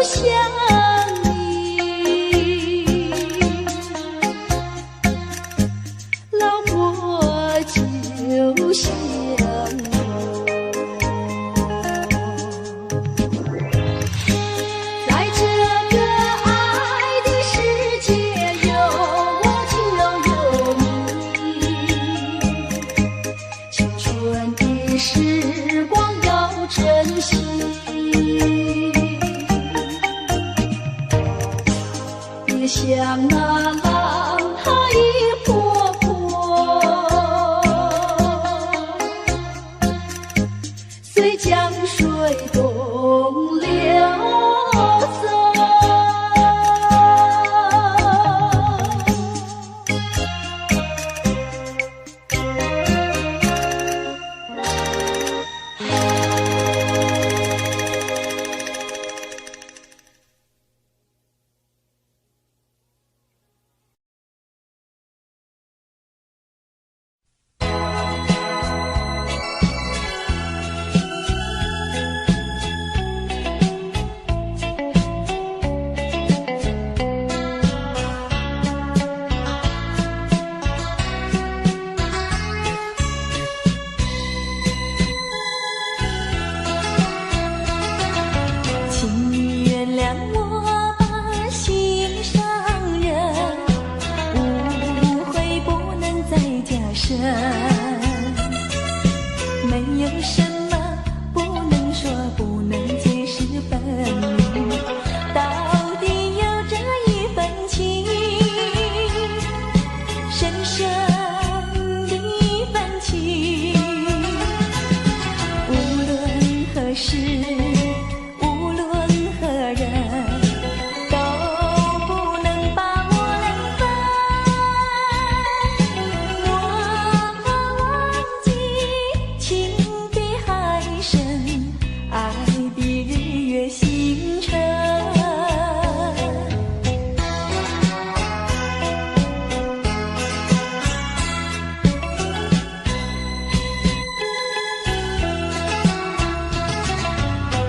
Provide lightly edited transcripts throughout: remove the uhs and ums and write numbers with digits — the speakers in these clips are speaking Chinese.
想你，老婆就想我。在这个爱的世界，有我情又有你，青春的时光要珍惜。别像那浪它一波波，随江水东流走。没有什么不能说，不能解释分明，到底有这一份情，深深的一份情。无论何时，无论何人，都不能把我冷分。我忘记情比海深，爱比日月星辰。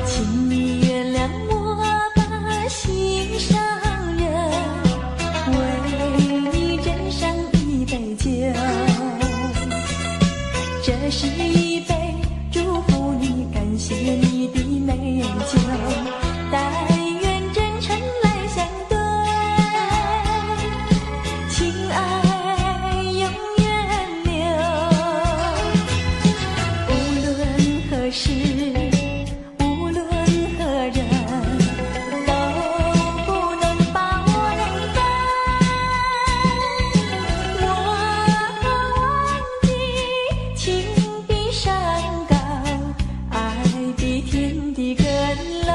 请你原谅我把心上人，为你斟上一杯酒，这是一杯祝福你、感谢你的美酒，但愿真诚来相对，情爱永远留。无论何时，无论何人，都不能把我冷分。我忘记情比山高，爱比天地更老。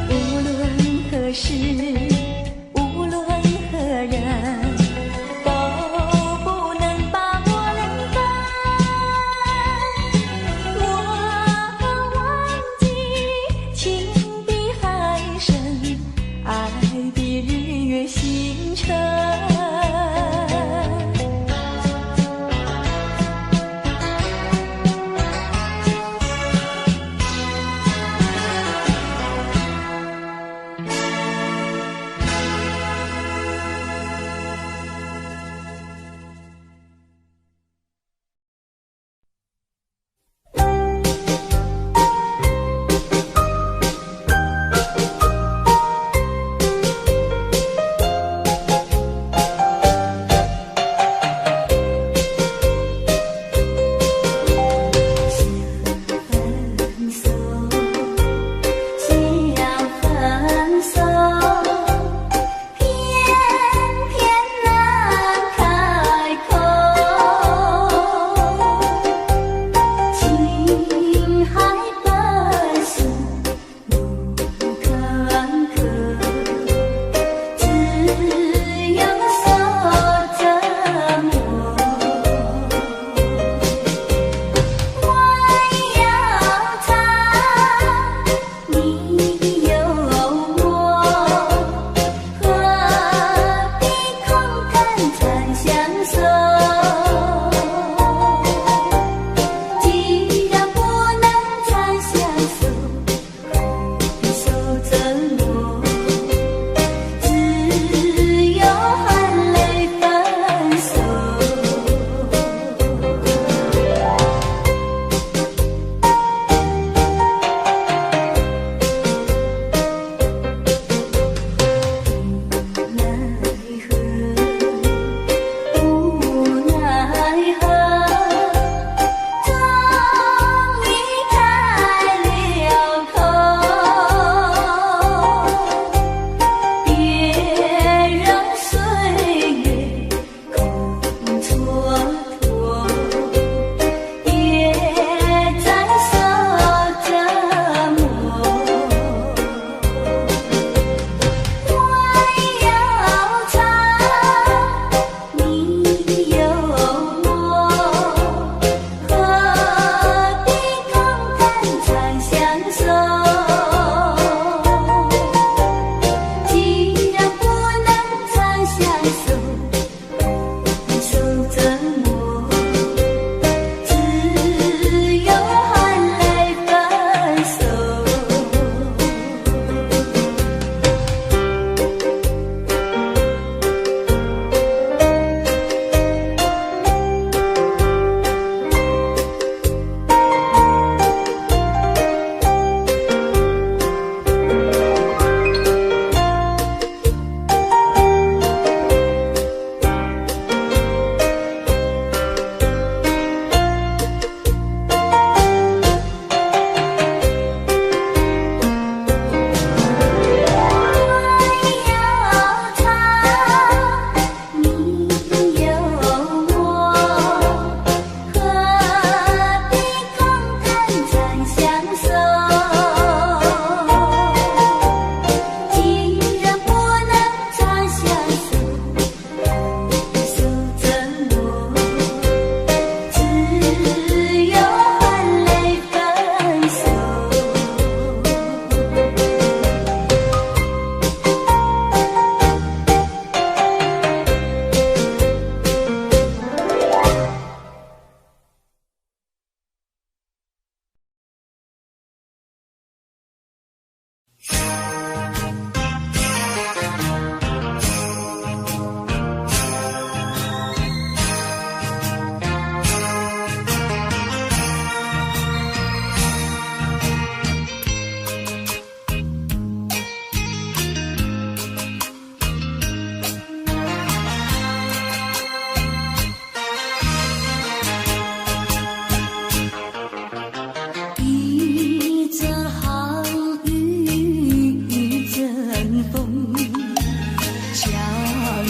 无论何时，无论何人，都不能把我冷分。我忘记情比海深，爱比日月星辰。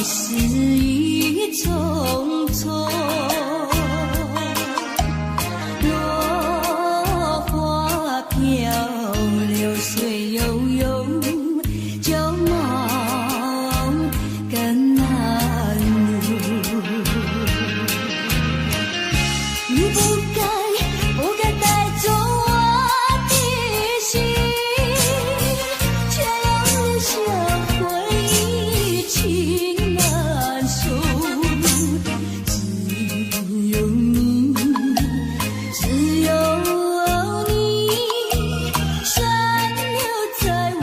事已匆匆，落花飘流水悠悠，旧梦更难入。你不该带走我的心，却又留下回忆情难收。只有你，只有你，深留在我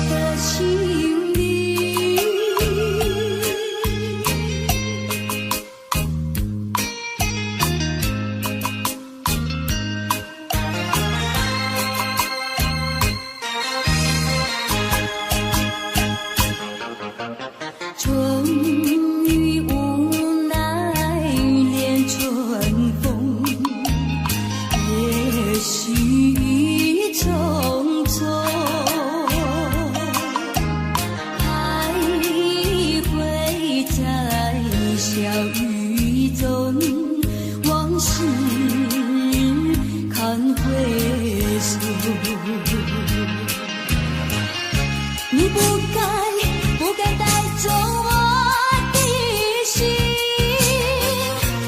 的心里。春雨无奈恋春风，也许已匆匆，徘徊在小雨中，往事看回首。你不该带走我的心，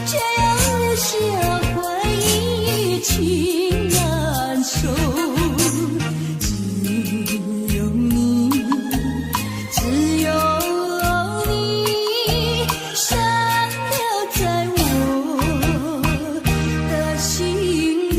却又留下回忆情难收。只有你，只有你，深留在我的心里。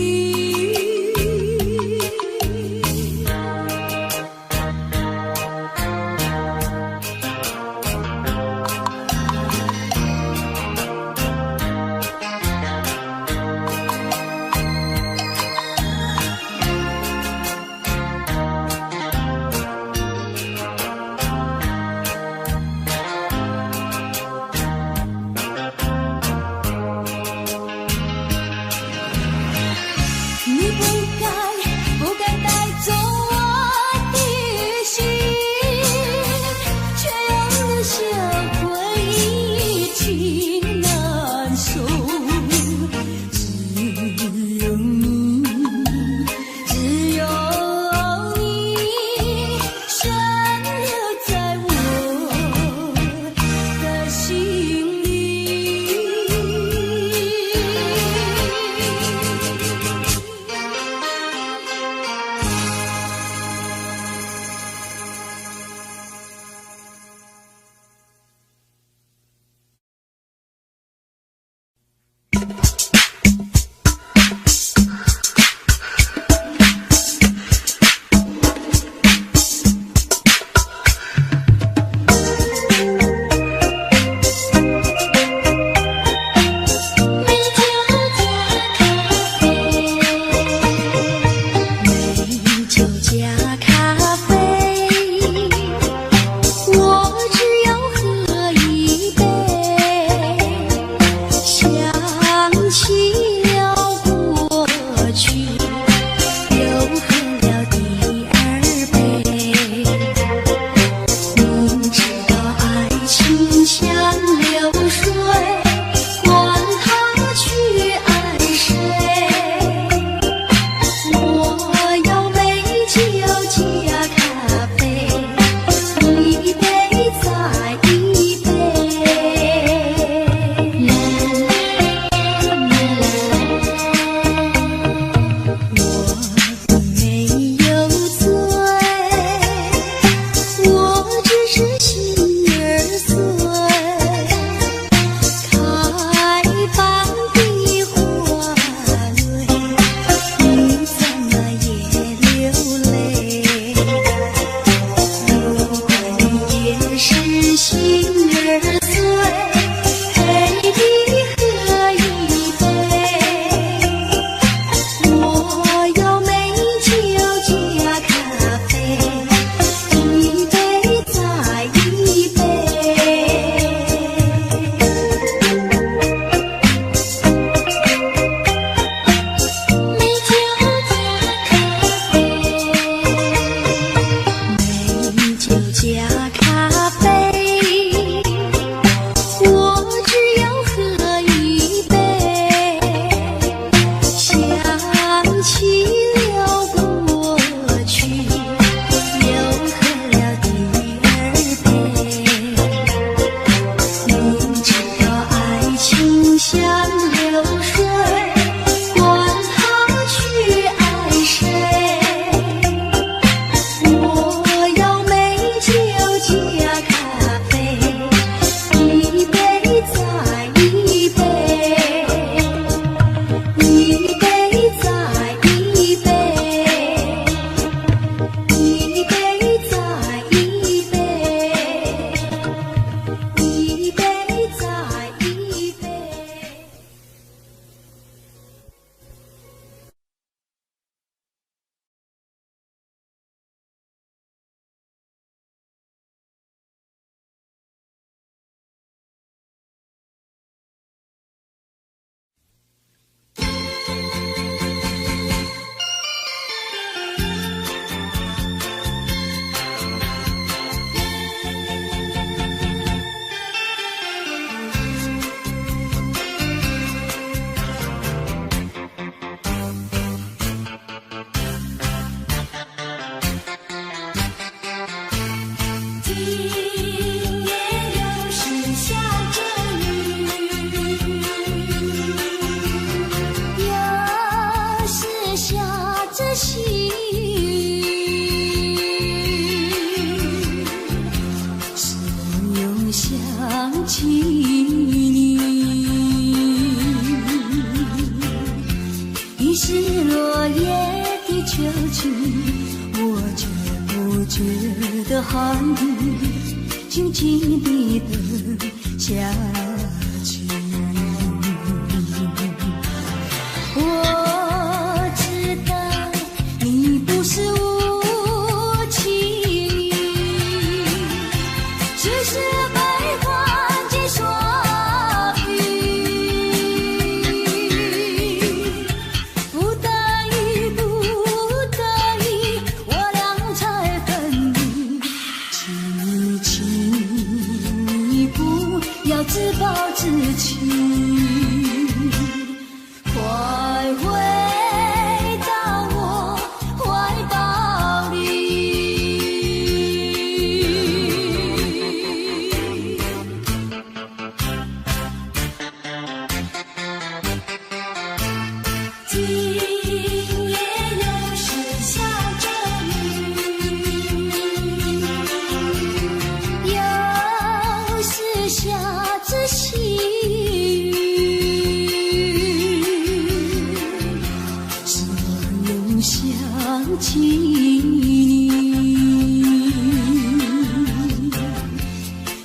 夜有时下着雨，有时下着细雨，是又想起你，已是落叶的秋去，我却不觉得寒意静静地等下去。我知道你不是无情，只是悲欢几说语，不得已，不得已，我俩才分离。请你不要自暴自弃，快回到我怀抱里。今夜又是下着雨，又是下着细雨，是又想起你，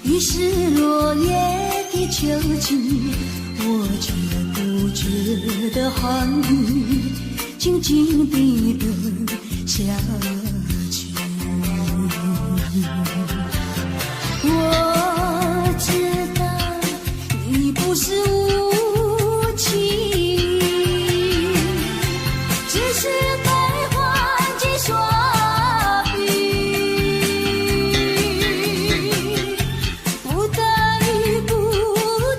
已是落叶的秋季，我却不觉得寒意静静地等下去。我知道你不是无情，只是悲欢几说语，不得已，不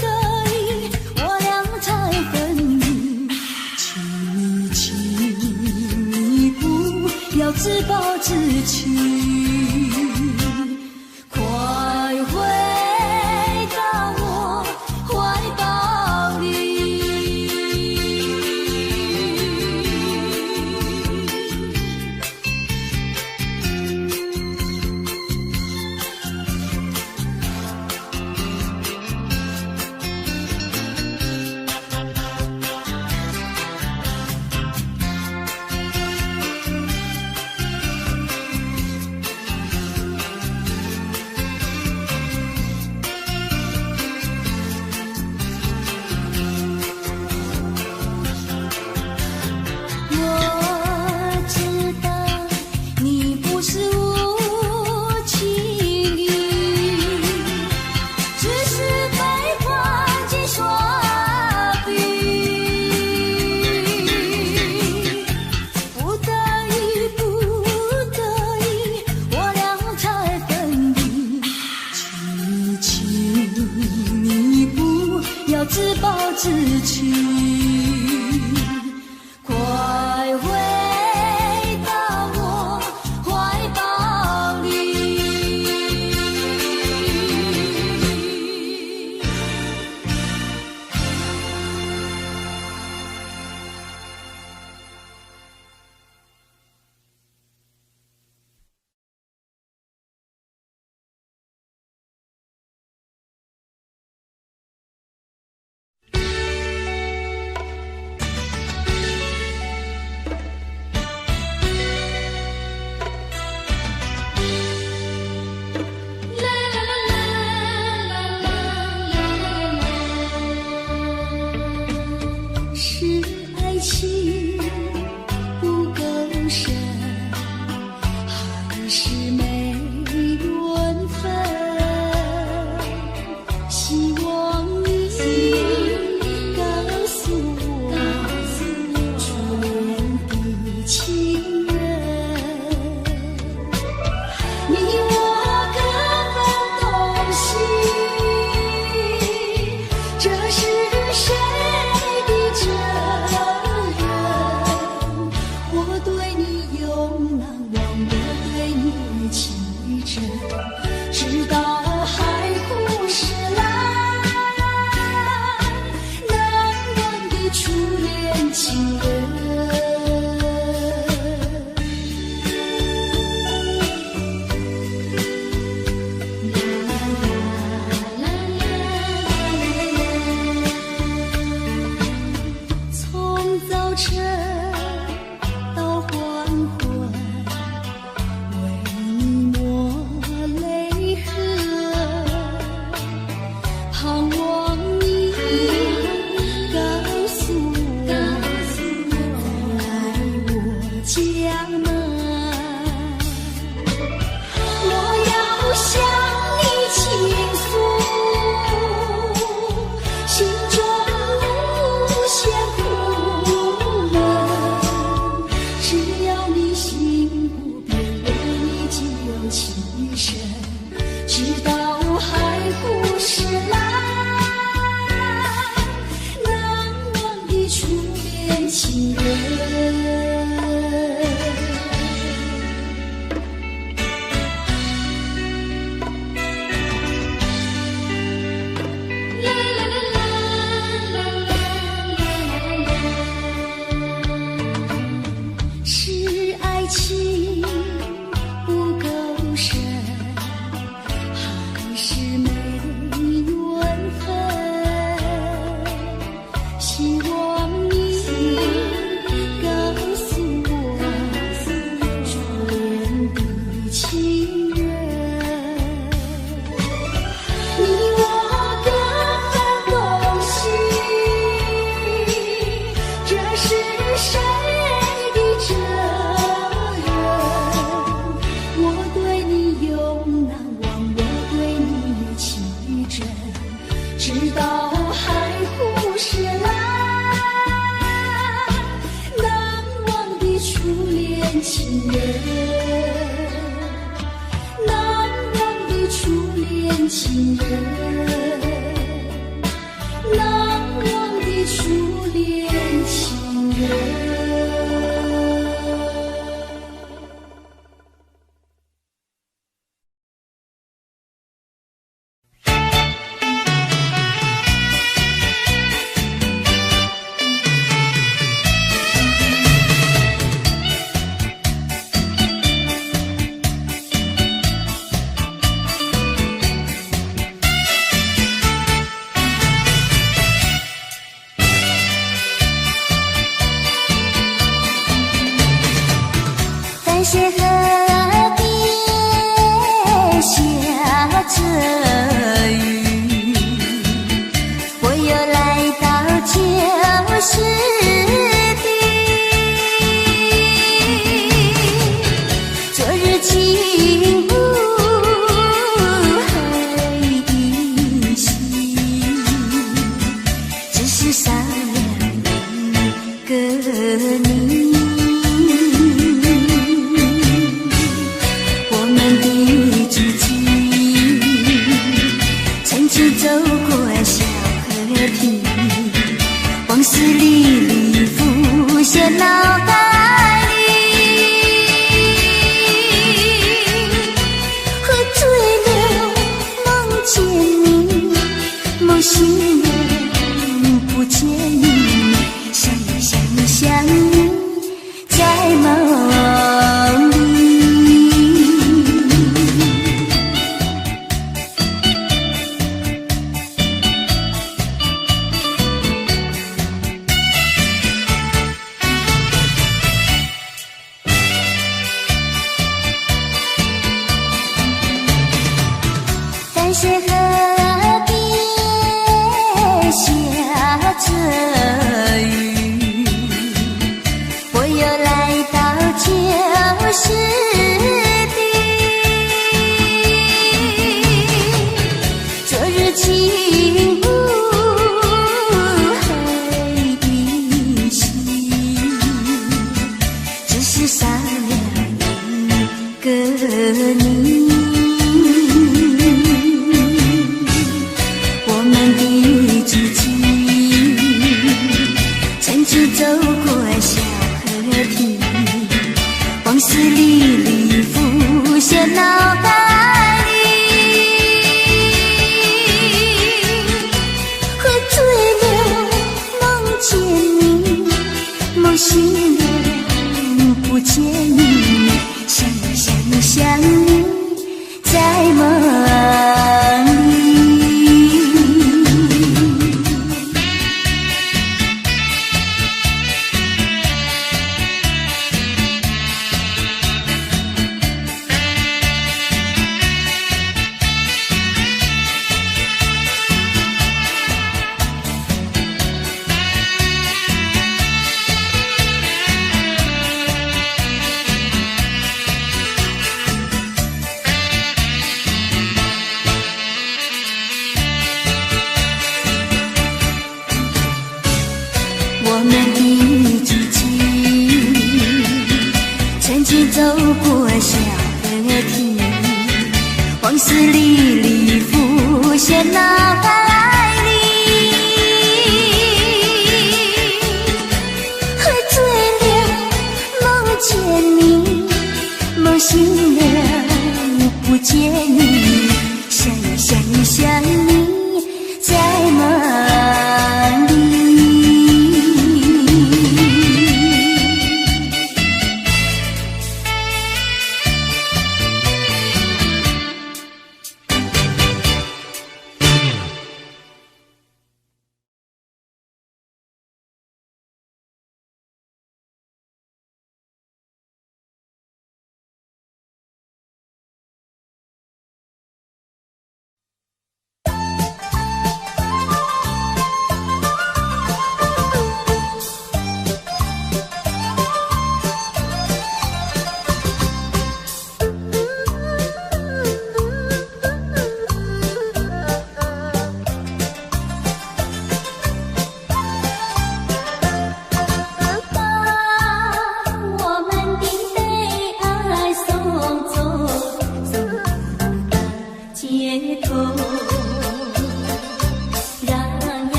得已，我俩才分离。请你不要自暴自弃，快回到我怀抱里。我知道你不是无情，只是悲欢几说语，不得已，不得已，我俩才分离。请你不要自暴自弃，快回到我怀抱里。是爱情不够深，还是没缘分？希望你告诉我初恋的情人，你我根本同心，这是谁的责任？我对你永难忘，我对你情真。直到海枯石烂，难忘的初恋情人。从早晨到黄昏，为你抹泪痕，盼望你告诉我，来我家门。我要向你倾诉心中无限苦闷，只要你心不变，为你仅有情深，直到海枯石烂，难忘的初恋情人。是爱情不够深，还是没缘分？希望你告诉我，初恋的情人，你我各分东西，这是谁的责任？我对你永难忘，我对你情真，直到海枯石烂，难忘的初恋情人，难忘的初恋情人，难忘的初恋情人。淡水河边下着雨，我又来到旧时地。昨日情无黑依稀，只是少了一个你。走过小河堤，往事历历浮现脑海里，喝醉了梦见你，梦醒了不见你，想你在梦里。淡水河边下着雨，我又来到旧时地。昨日情无黑依稀，只是少了一个你。我们的知己，曾经走过小河堤，往事历历浮现脑海里，过小河堤，往事历历浮现脑海里。喝醉了，梦见你，梦醒了，不见你，想呀想呀想你，在梦里。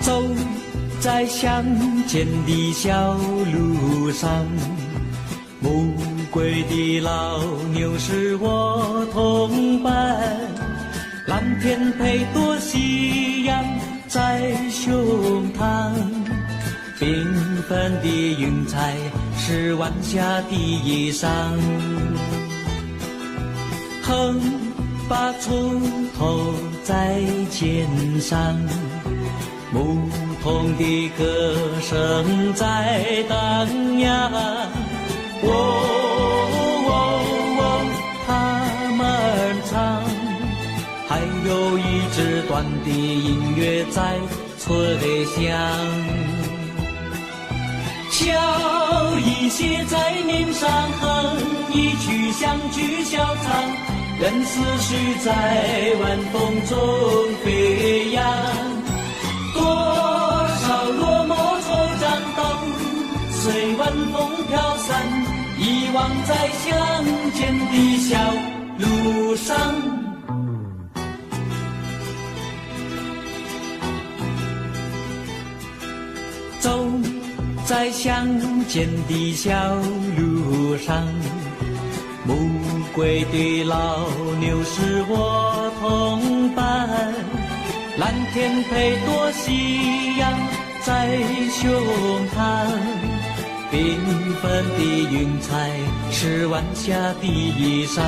走在乡间的小路上，暮归的老牛是我同伴，蓝天配朵夕阳在胸膛，缤纷的云彩是晚霞的衣裳，横把锄头在肩上，牧童的歌声在荡漾，他们唱，还有一支短的音乐在吹响，笑意写在脸上，哼一曲乡曲小唱，任思绪在晚风中飞扬。多少落寞惆怅都随晚风飘散，遗忘在乡间的小路上。在相见的小路上，暮归的老牛是我同伴，蓝天配朵夕阳在胸膛，缤纷的云彩是晚霞的衣裳。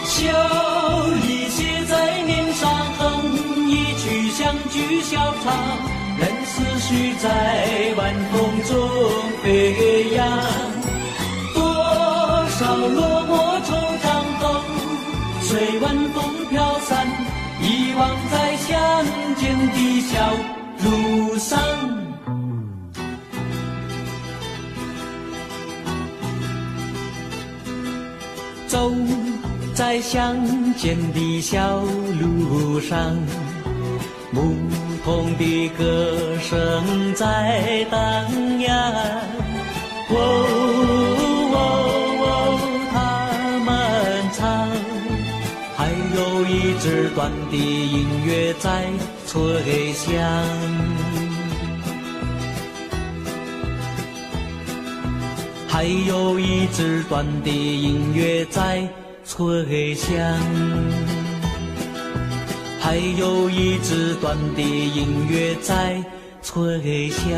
笑意写在脸上，哼一曲相聚笑唱，任思绪在晚风中飞扬。多少落寞惆怅后，随晚风飘散，遗忘在相见的小路上。走在相见的小路上，牧童的歌声在荡漾。他们唱，还有一支短的音乐在吹响。还有一支短的音乐在吹响，还有一支短的音乐在吹响。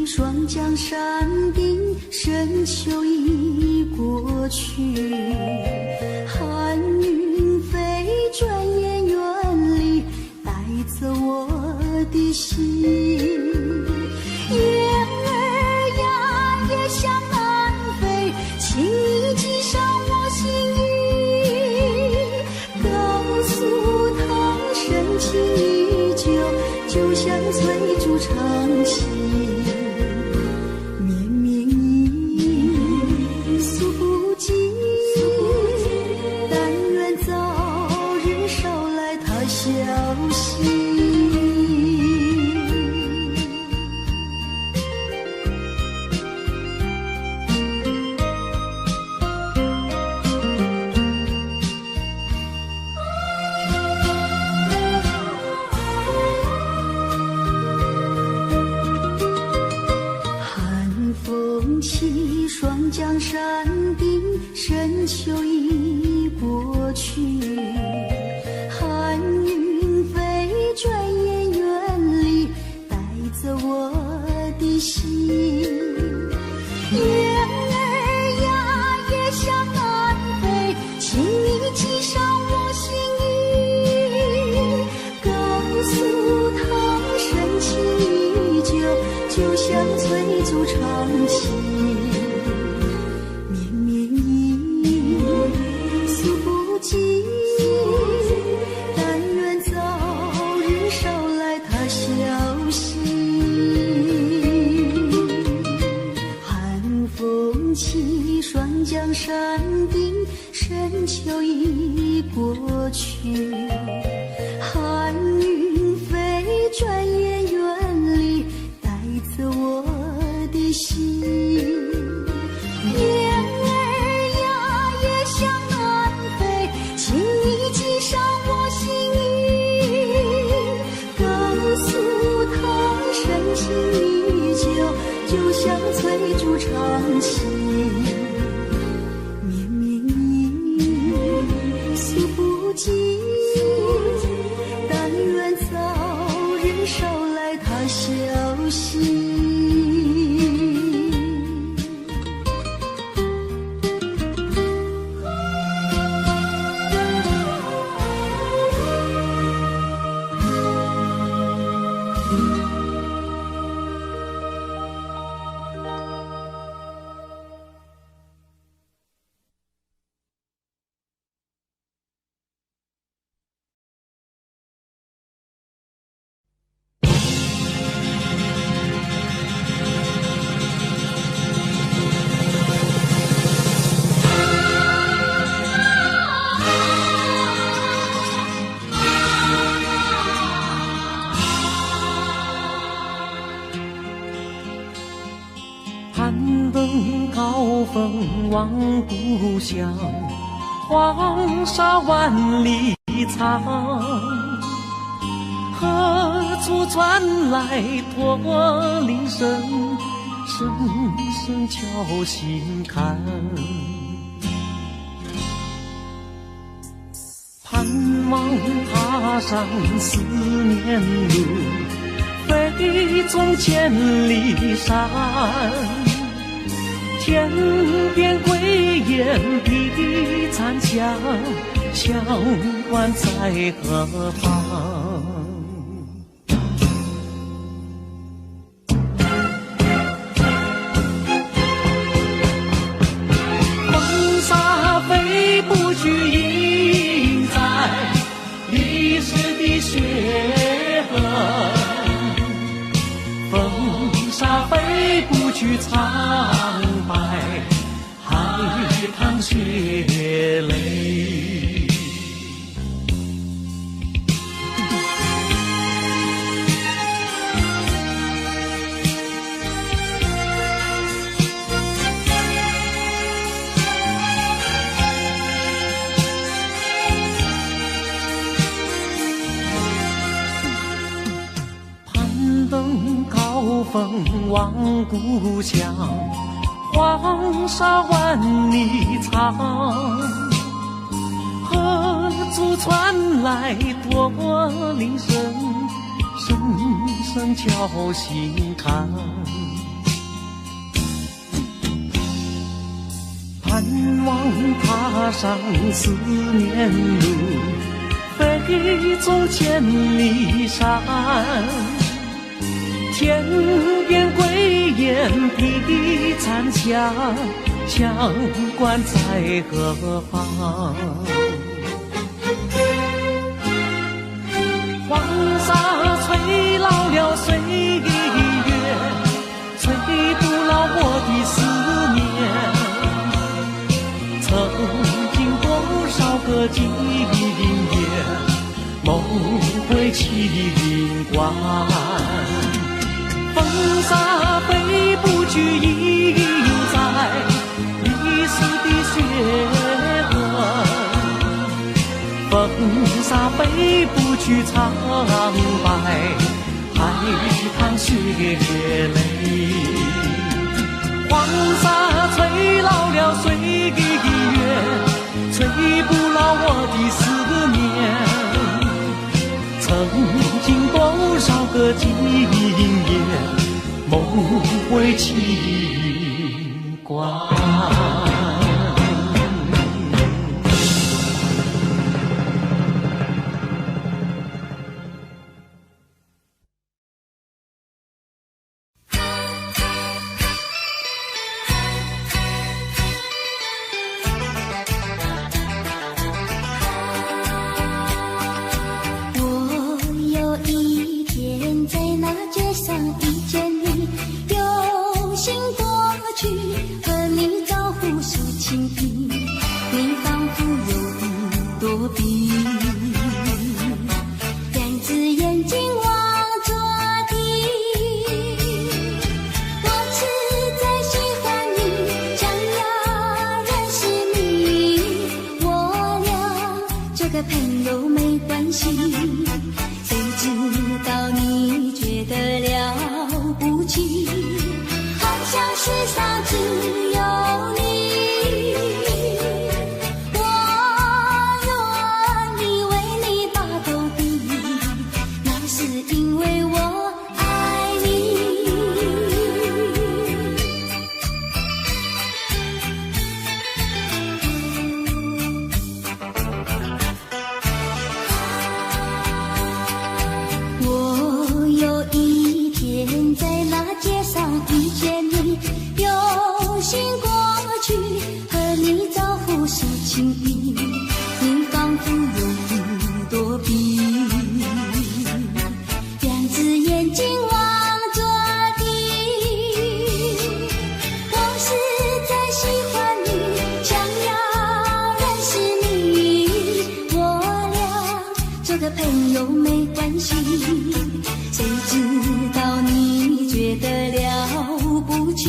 双江山顶，深秋已过去，寒云飞，转眼远离，带走我的心。雁儿呀，也向南飞，请你系上我心意，告诉他深情依旧，就像翠竹长青。双江山顶，深秋已过去，寒云飞，转眼远离，带走我的心。雁儿呀，也向南飞，请你系上我心意，告诉他深情依旧，就像翠竹长青。双江山顶，深秋已过去，寒云飞，转眼远离，带走我的心。像翠竹长青，绵绵意诉不尽，但愿早日捎来他消息。攀登高峰望故乡，黄沙万里长。何处传来驼铃声，声声敲心坎。盼望踏上思念路，飞纵千里山。天边归雁披残香，乡关在何方？风沙飞不去，印在历史的血痕。风沙飞不去，苍白海棠血泪。攀登高峰望故乡，黄沙万里长。何处传来驼铃声，声声敲心坎。盼望踏上思念路，飞纵千里山。天边归雁披残香，乡关在何方？黄沙吹老了岁月，吹不老我的思念。曾经多少个今夜，梦回麒麟关。风沙飞不去，印在历史的血痕。风沙飞不去，苍白海棠血泪。黄沙吹老了岁月，吹不老我的思念。曾经多少个今夜，梦回麒麟关。有心多去和你招呼世上只有你，我愿意为你把头低，那是因为我爱你。我有一天在那街上遇见你，有心过去和你招呼说情意，你仿佛有躲避，两只眼睛望着地。我实在喜欢你，想要认识你，我俩做个朋友没关系，谁知道你觉得了不起，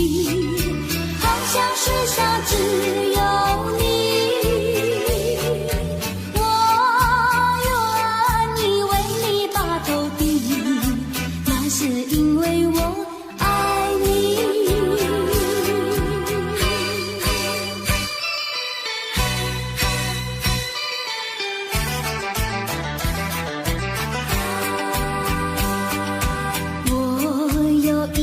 好像世上只有你，我愿意为你把头低，那是因为我爱你。我有一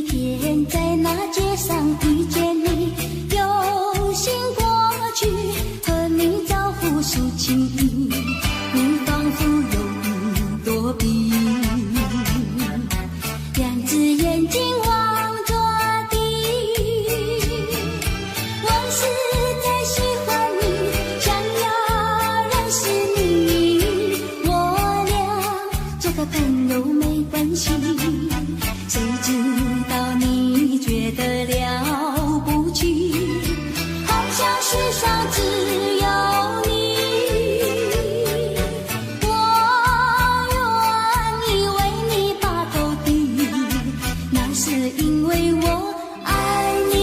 天在那街上遇见你，有心过去和你招呼说情意，你仿佛有意躲避，两只眼睛望着地。我实在喜欢你，想要认识你，我俩做个朋友没关系，谁知道你觉得了不起，好像世上只有你，我愿意为你把头低，那是因为我爱你。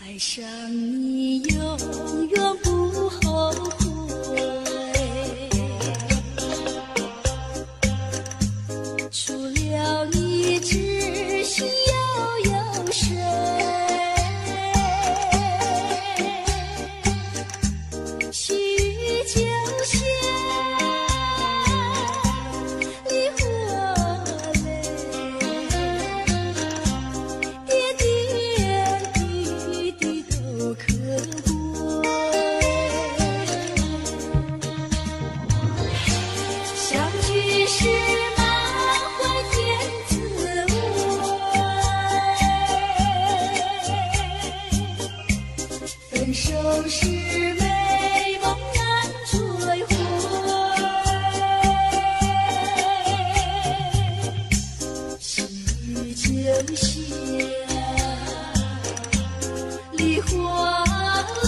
爱上你永远不后悔，除了你只需要有谁？须臾就现梨花泪，点点滴滴都可贵。相聚时满怀甜滋味，分手时美梦难追回。须臾就现梨花泪，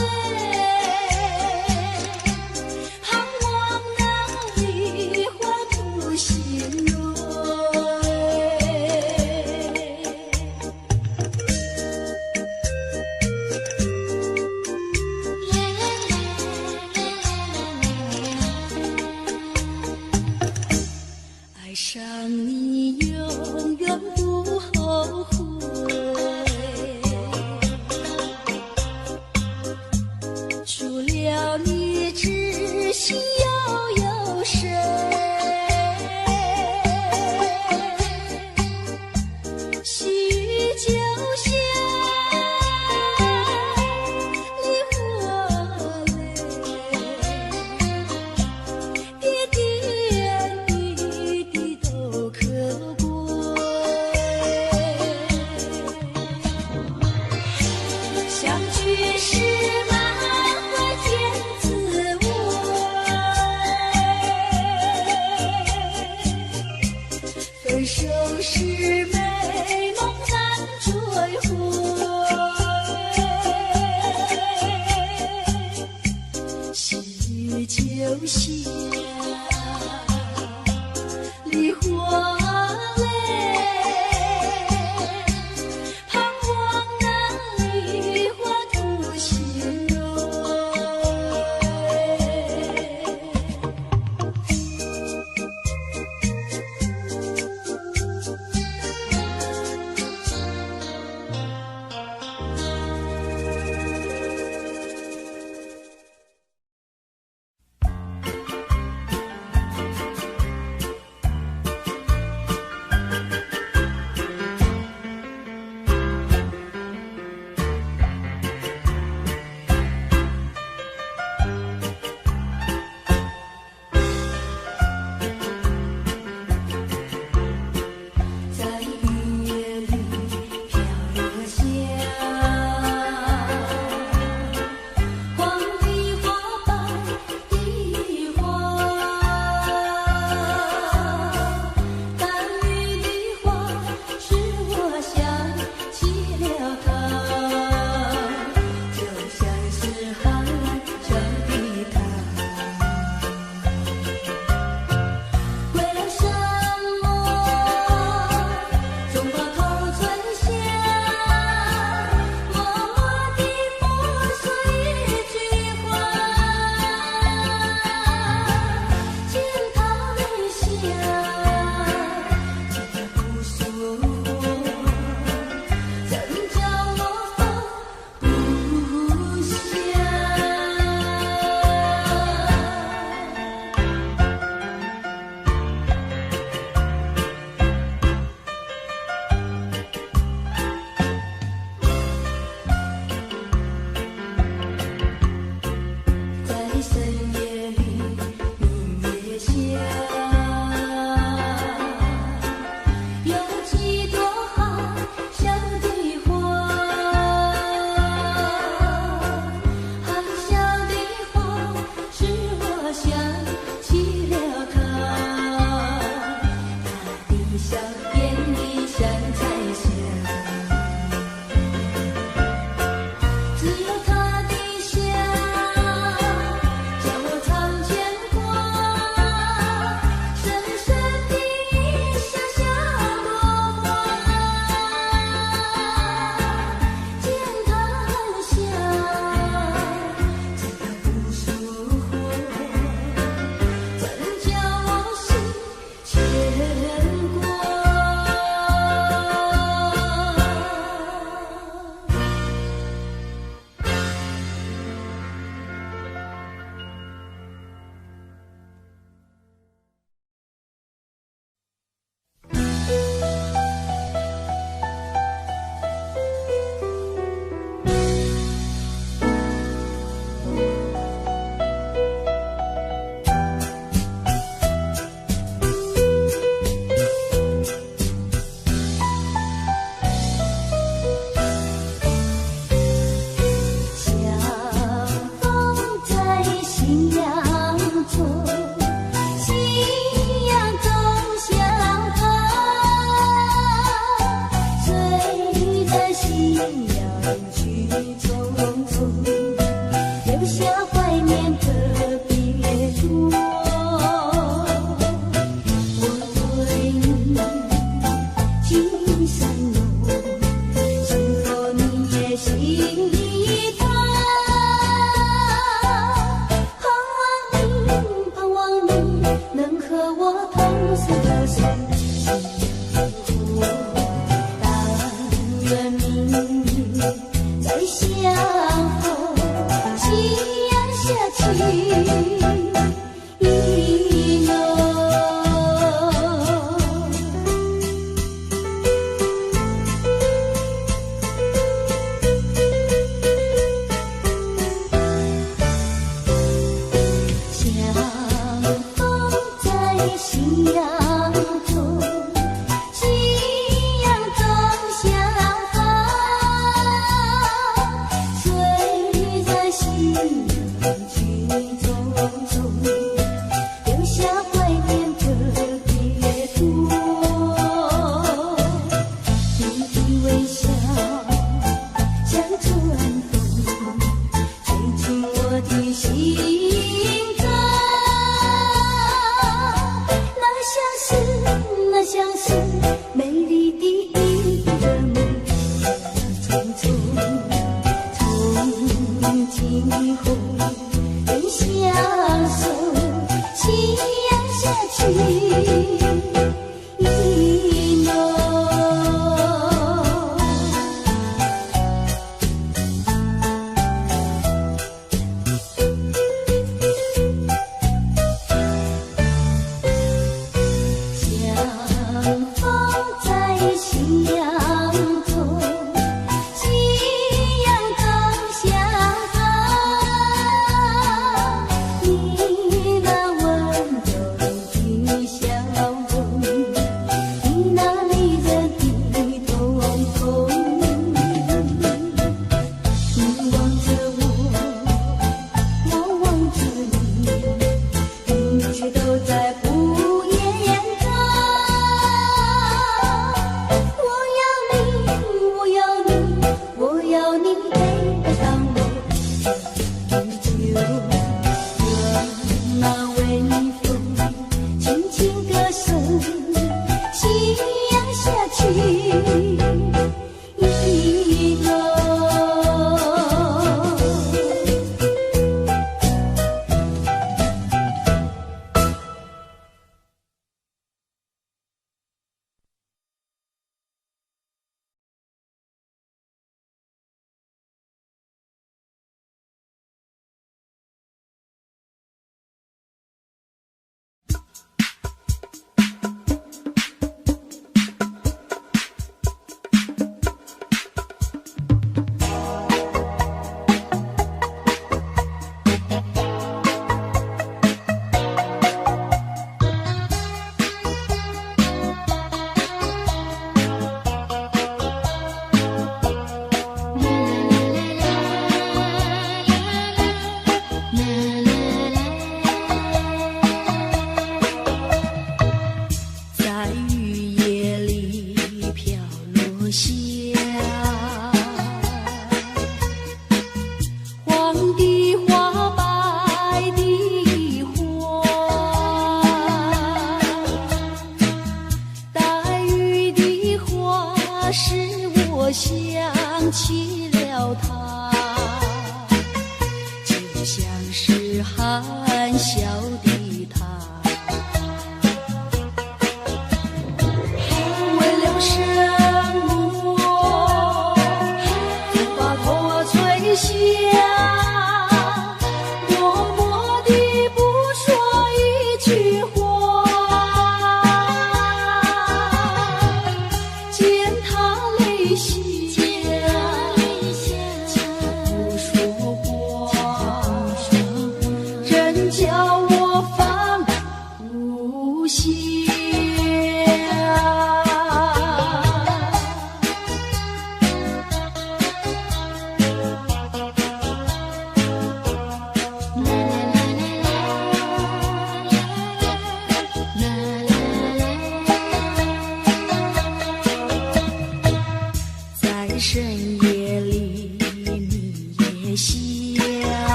盼望那梨花不心蕊。爱上你永远不后悔，除了你只需要有谁？须臾就现梨花泪，点点滴滴都可贵。相聚时满怀甜滋味，分手时美梦难追回。须臾就现梨花泪，盼望那梨花吐心蕊。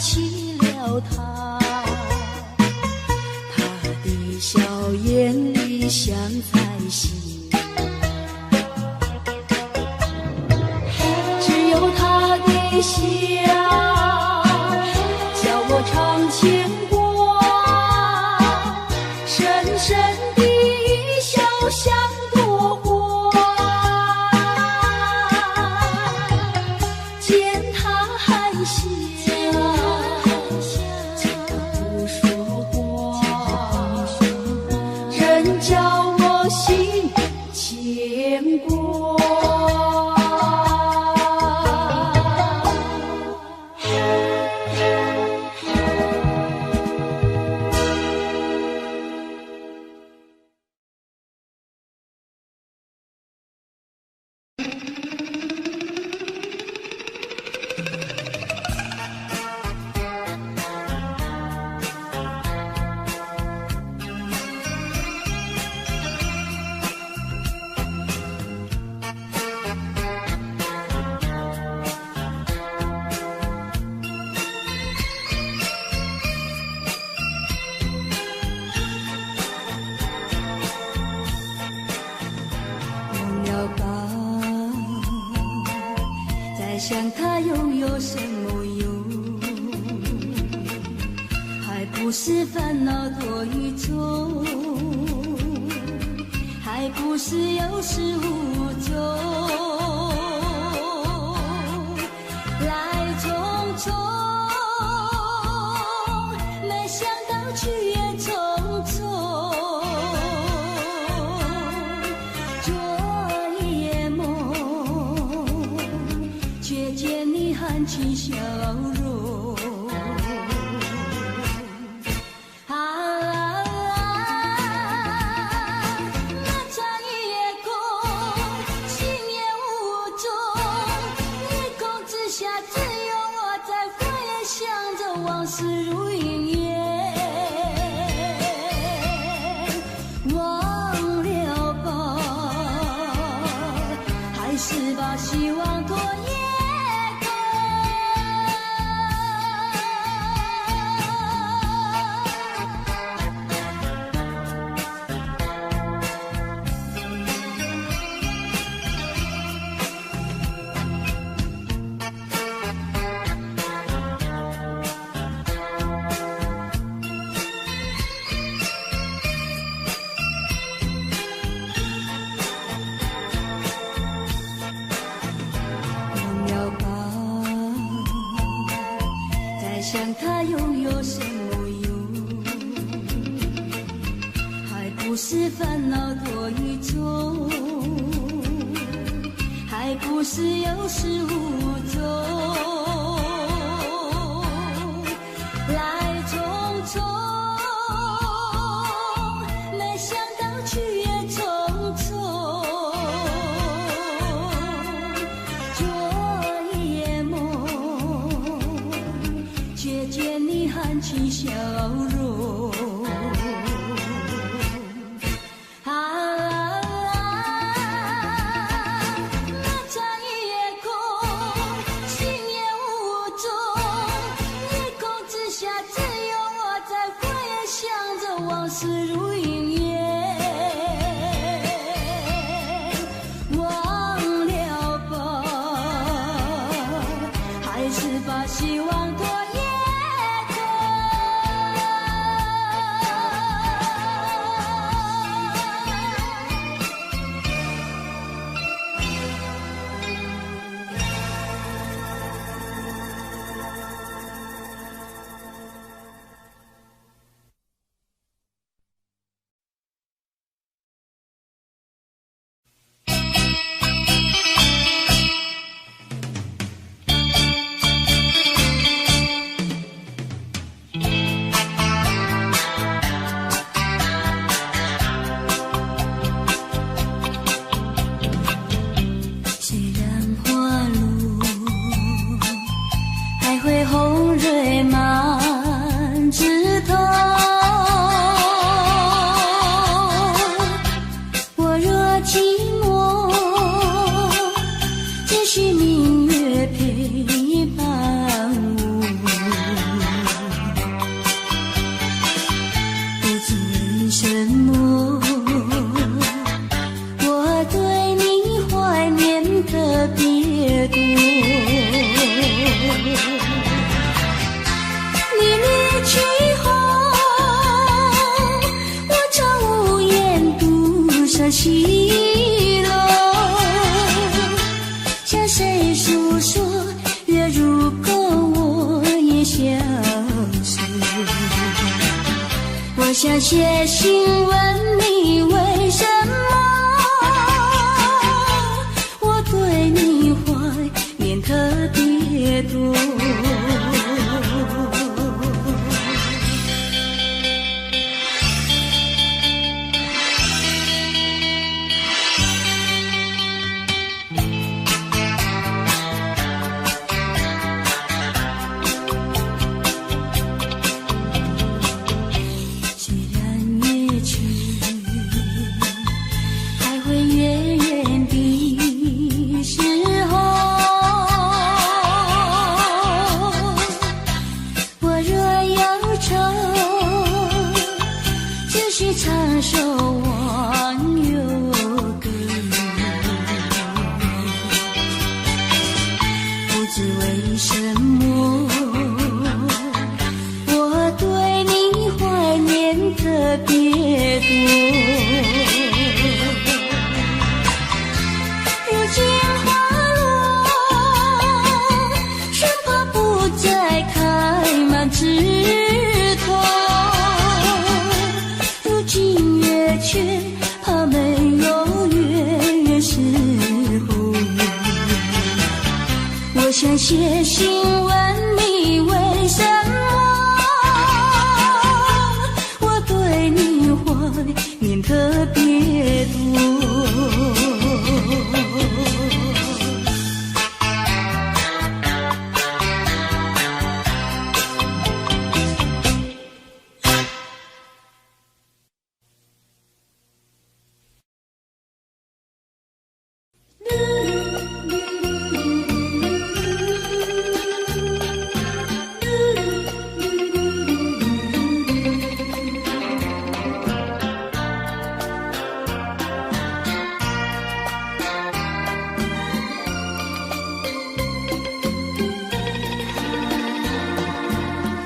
起了他，他的笑颜点理想才行。只有他的笑，叫我常牵挂，深深的笑像朵花。见他含笑，不说话，仍叫我心牵挂。想他拥有什么用？还不是烦恼多于重，还不是有始无终。来匆匆，没想到去也匆匆。昨夜梦，却见你含情笑容。那场夜空，星夜无踪，夜空之下只有我在回想着往事如云烟。忘了吧，还是把希望托夜。想他拥有什么用？还不是烦恼多于重，还不是有始无终。来匆匆，没想到去也匆匆。昨夜梦，却见你含情笑容。那场夜空，星夜西落，向谁诉说？月如钩，我也消失。我想写信问你，为什么我对你怀念特别多？唱首忘忧歌，不知为什么我对你怀念特别多。如今花落，生怕不再开满枝头。却怕没有月时候，我想写信问你，为什么我对你怀念特别多。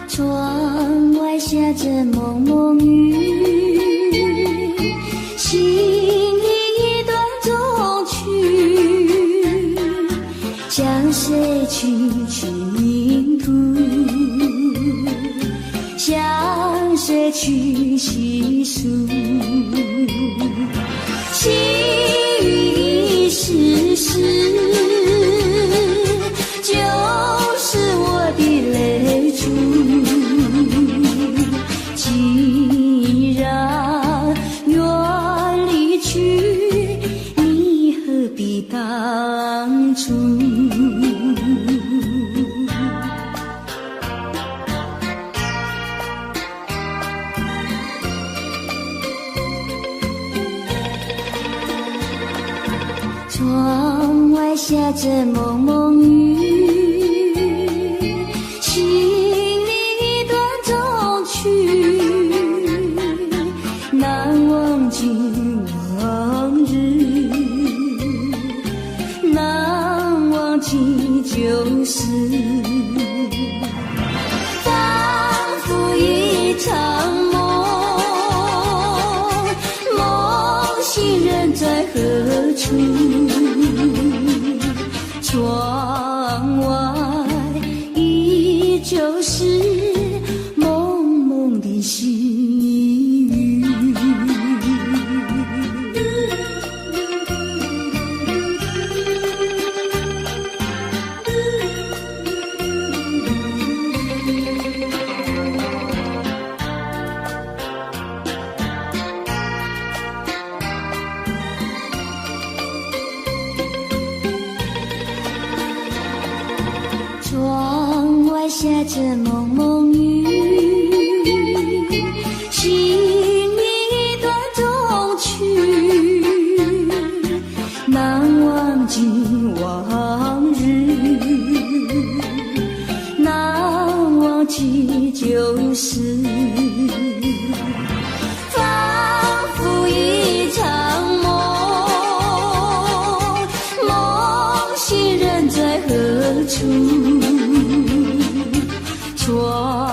窗外下着蒙蒙雨，心里一段衷曲，向谁去命途？向谁去细数？细雨丝丝，就是我的泪珠。既然愿离去，你何必当初？窗外下着蒙蒙雨，心里一段衷曲，难忘记往日，难忘记旧事，仿佛一场梦，梦醒人在何处？窗外依旧是蒙蒙的细雨。窗外下着蒙蒙雨，心里一段衷曲，难忘记往日，难忘记旧事，仿佛一场梦，梦醒人在何处？窗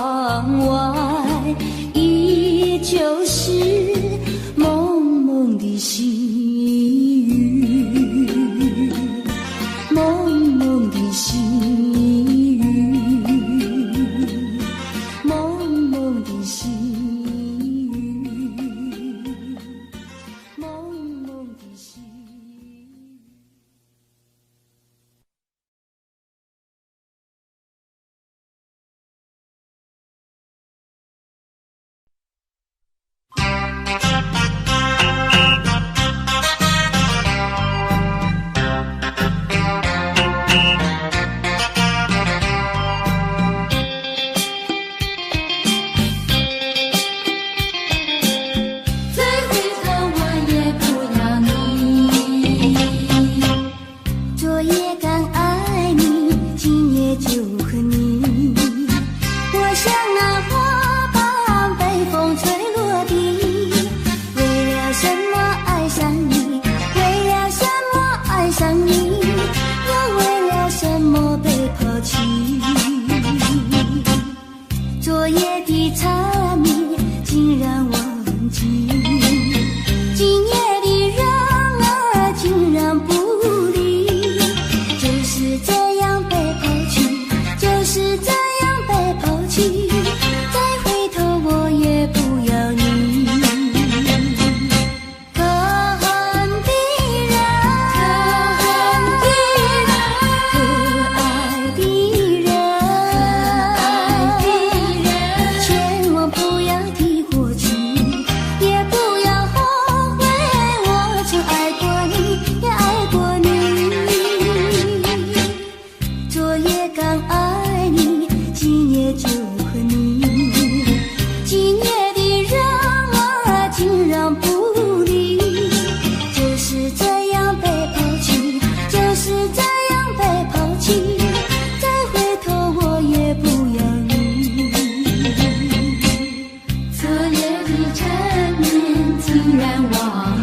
然忘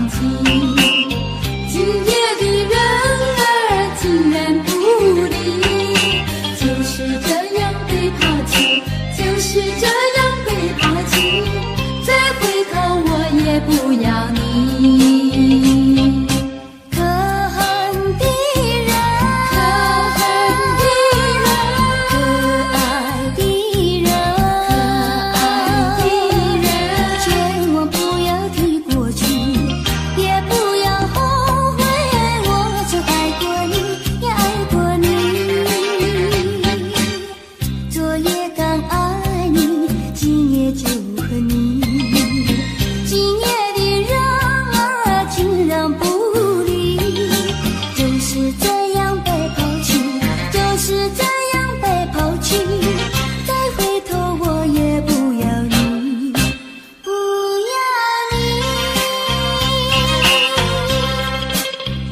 记。今夜的人儿竟然不理，就是这样被抛弃，就是这样被抛弃。再回头我也不要你。可恨的人，可恨的人，可爱的人，可爱的人，千万不要提过去，也不要后悔，我曾爱过你，也爱过你。昨夜刚爱你，今夜就恨你。今夜的人儿竟然不理，就是这样被抛弃，就是这样被抛弃。再回头我也不要你，不要你，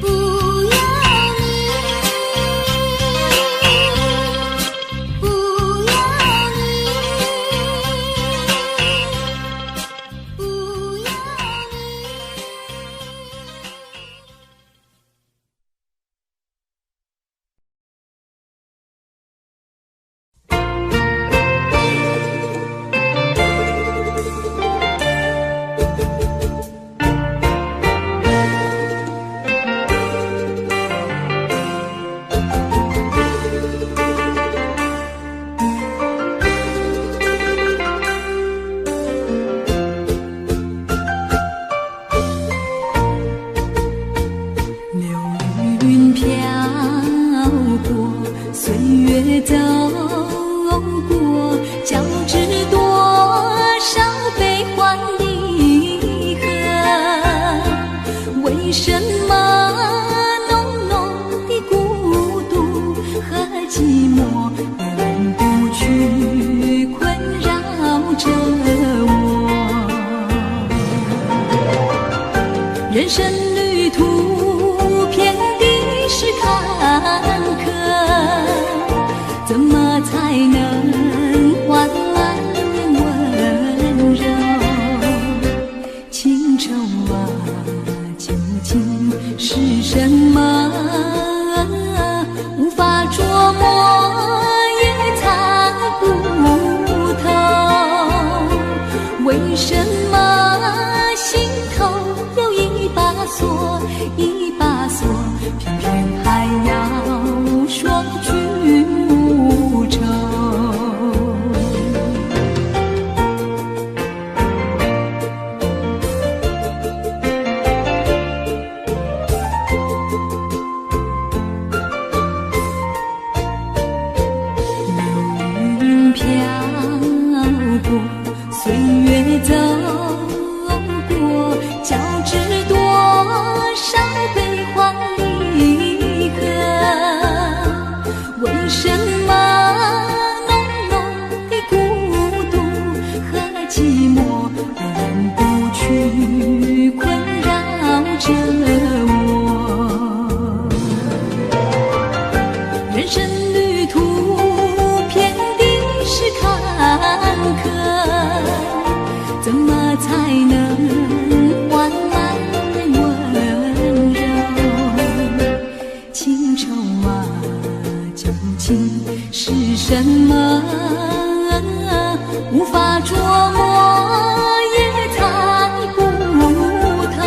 不要你，不要你，不要你。流云飘过，岁月走过，交织多少悲欢离合。为什么浓浓的孤独和寂寞永不去困扰着我？人生旅途遍地是坎坷，怎么才能换来温柔？情愁啊，究竟是什么？无法捉摸，也猜不透。为什么心头有一把锁，一把锁，偏偏还要说句无愁？流云飘过，岁月走过，交织多少悲欢离合？为什么浓浓的孤独和寂寞永不去困扰着我？人生旅途遍地是坎坷，怎么才能换来温柔？情愁啊，究竟是什么？无法捉摸，也猜不透。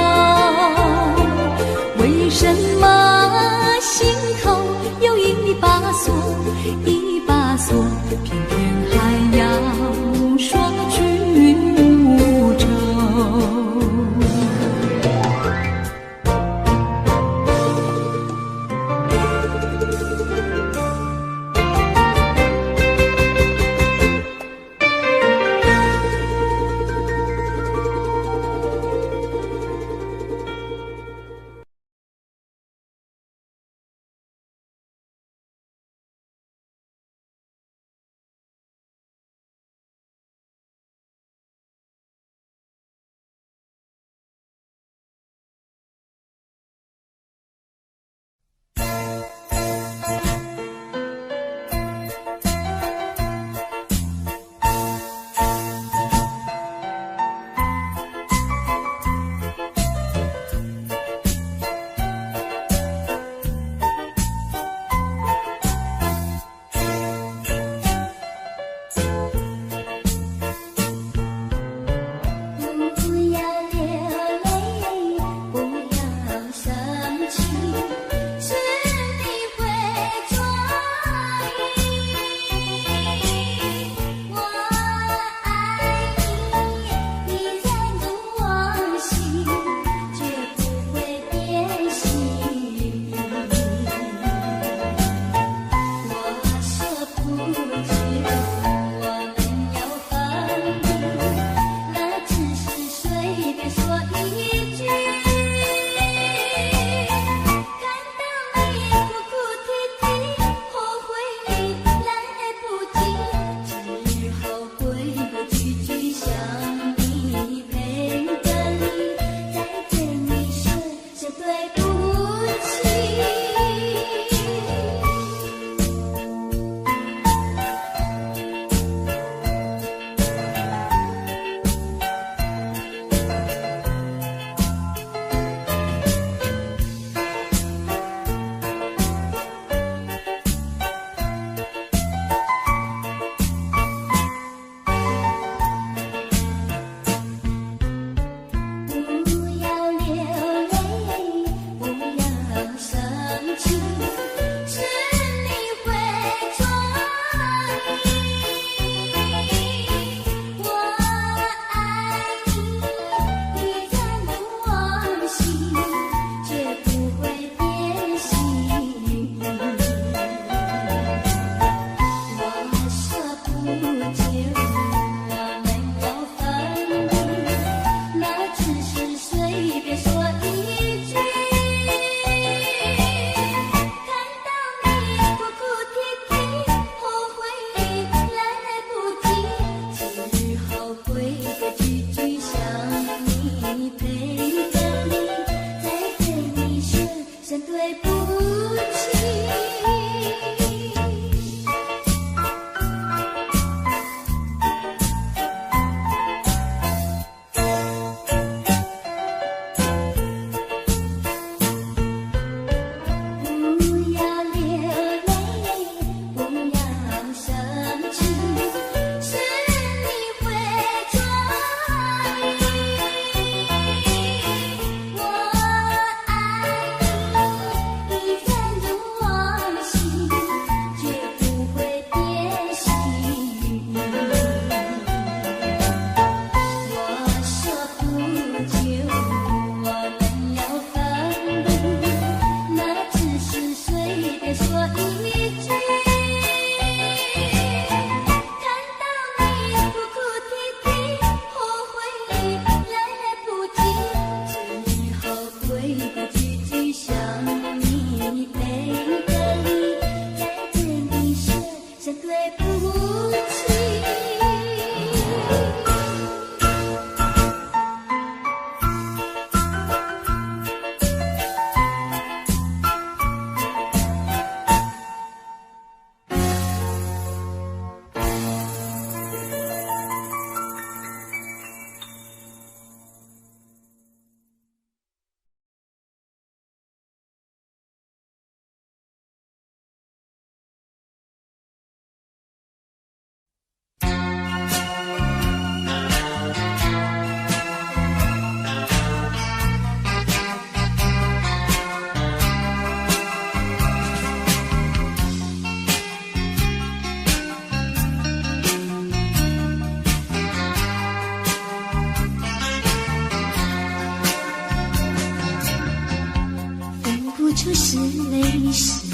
不出是泪湿，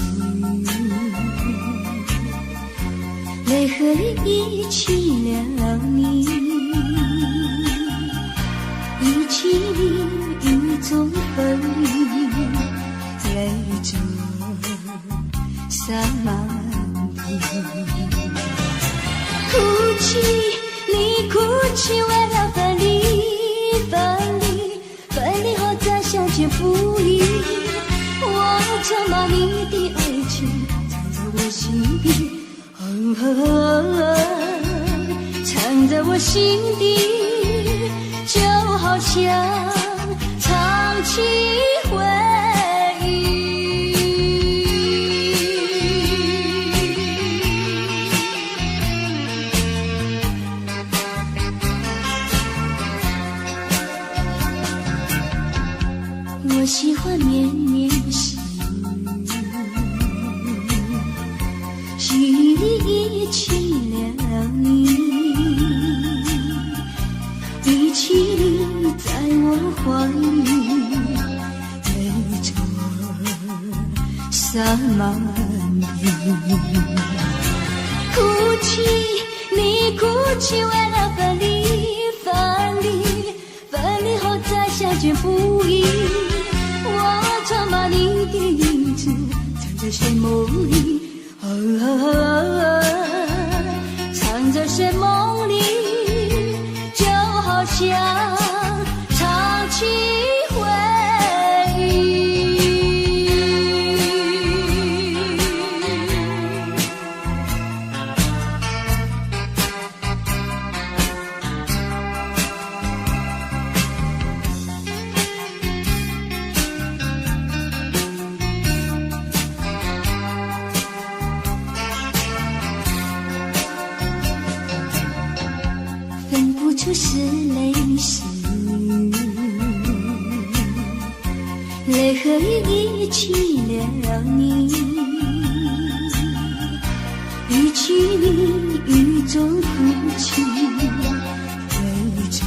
泪和雨一起了你，一起雨中风雨，泪中洒满地。哭泣，你哭泣，为了分离，分离，分离后再相见不易。我曾把你的爱情藏在我心底，藏在我心底，就好像唱起回忆。我喜欢绵绵细雨里一起了你，一起在我怀里，泪中洒满地。哭泣，你哭泣，为了分离，分离，分离后再相见不易。我常把你的影子藏在睡梦里，藏在睡梦里，就好像唱起回忆。分不出是泪湿，泪和雨一起了你，一起雨中哭泣，泪中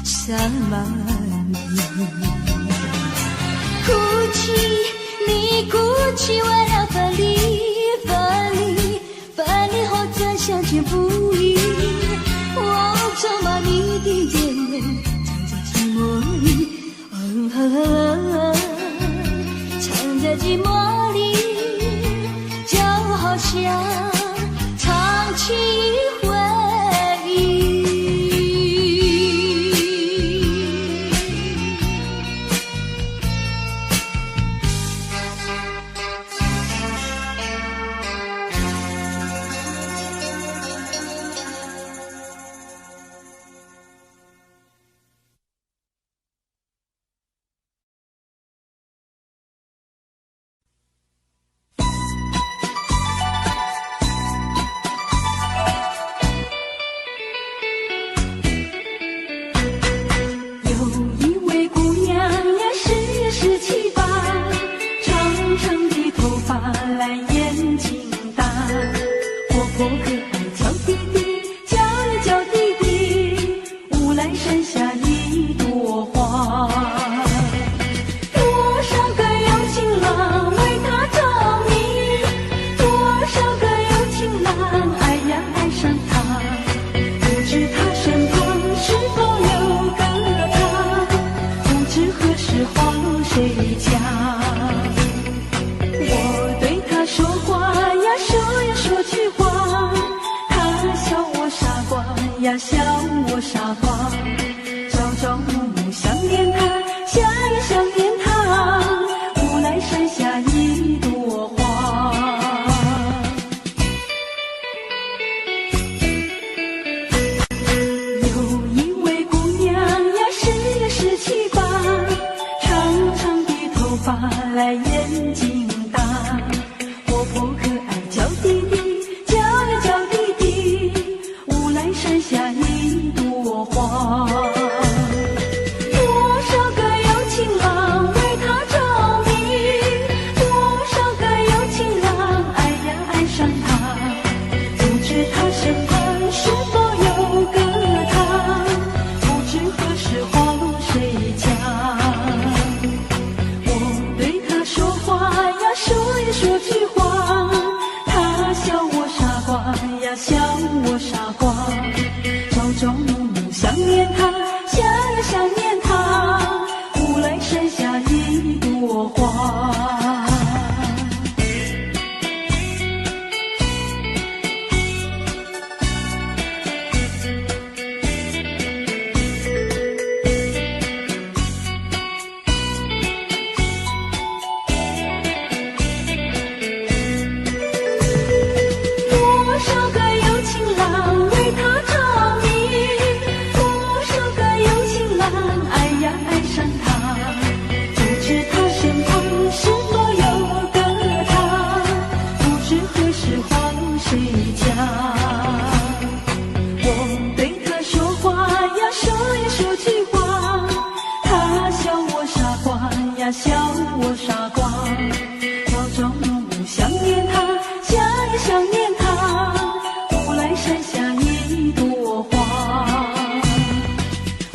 洒满地。哭泣，你哭泣，为了分离，分离，分离后再相见不易。我常把你的眼泪藏在寂寞里，藏在寂寞里，就好像唱起回忆。呀，笑我傻瓜，朝朝暮暮想念他，想呀想念他，无奈山下一朵花。有一位姑娘呀，十七八，长长的头发来眼睛大，活泼可爱叫弟弟，叫呀叫弟弟，无奈山下一朵花。多少个有情郎为她着迷，多少个有情郎爱呀爱上她，不知她身旁是否有个他，不知何时花落谁家。我花。多少个有情郎为她着迷，多少个有情郎爱呀爱上她，不知她身旁是否有个他，不知何时还谁家。我对她说话呀，说呀说句话，她笑我傻瓜呀，笑我傻瓜。朝朝暮暮想念她，想呀想念她，乌来山下一朵花，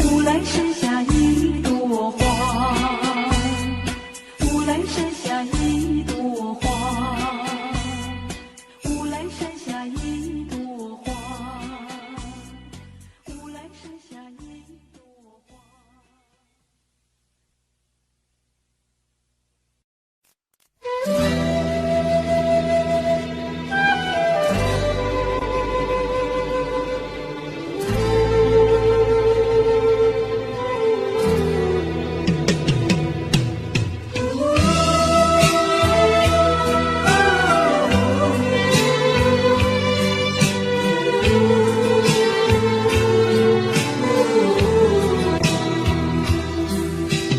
乌来山下一朵花，乌来山下一朵花，乌来山下一朵花，乌来山下一朵花。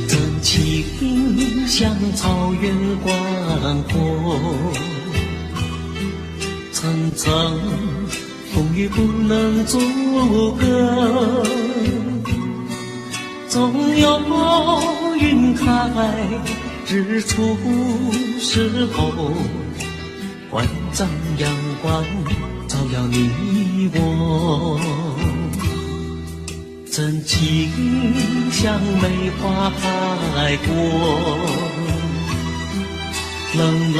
真情像草原广阔，层层风雨不能阻隔，总有云开日出时候，万丈阳光照耀你我。真情像梅花开过，冷冷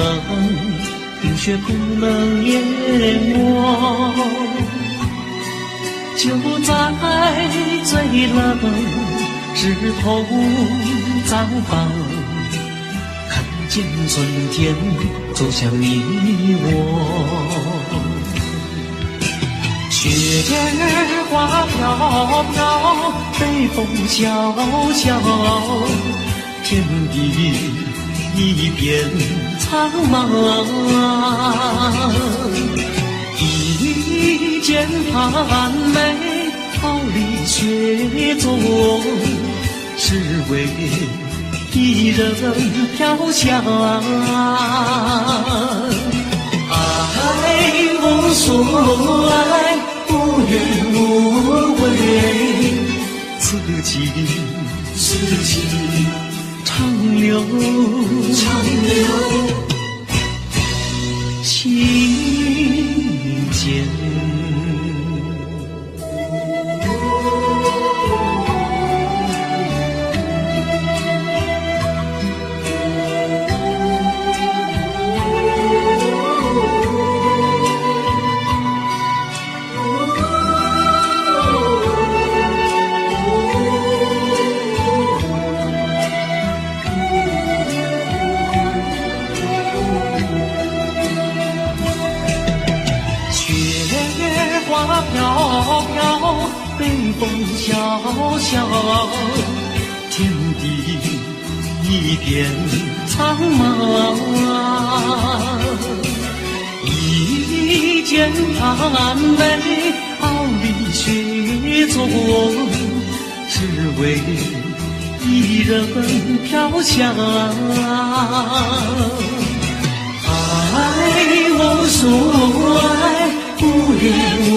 冰雪不能淹没，就在最冷枝头绽放，看见春天走向你我。雪儿花飘飘，北风萧萧，天地一片苍茫。一剑寒梅，傲立雪中，只为一人飘香。爱无所爱，无怨无悔，此情长留情间。花飘飘，北风萧萧，天地一片苍茫。一剑寒梅，傲立雪中，只为一人飘香。爱无所爱，无怨无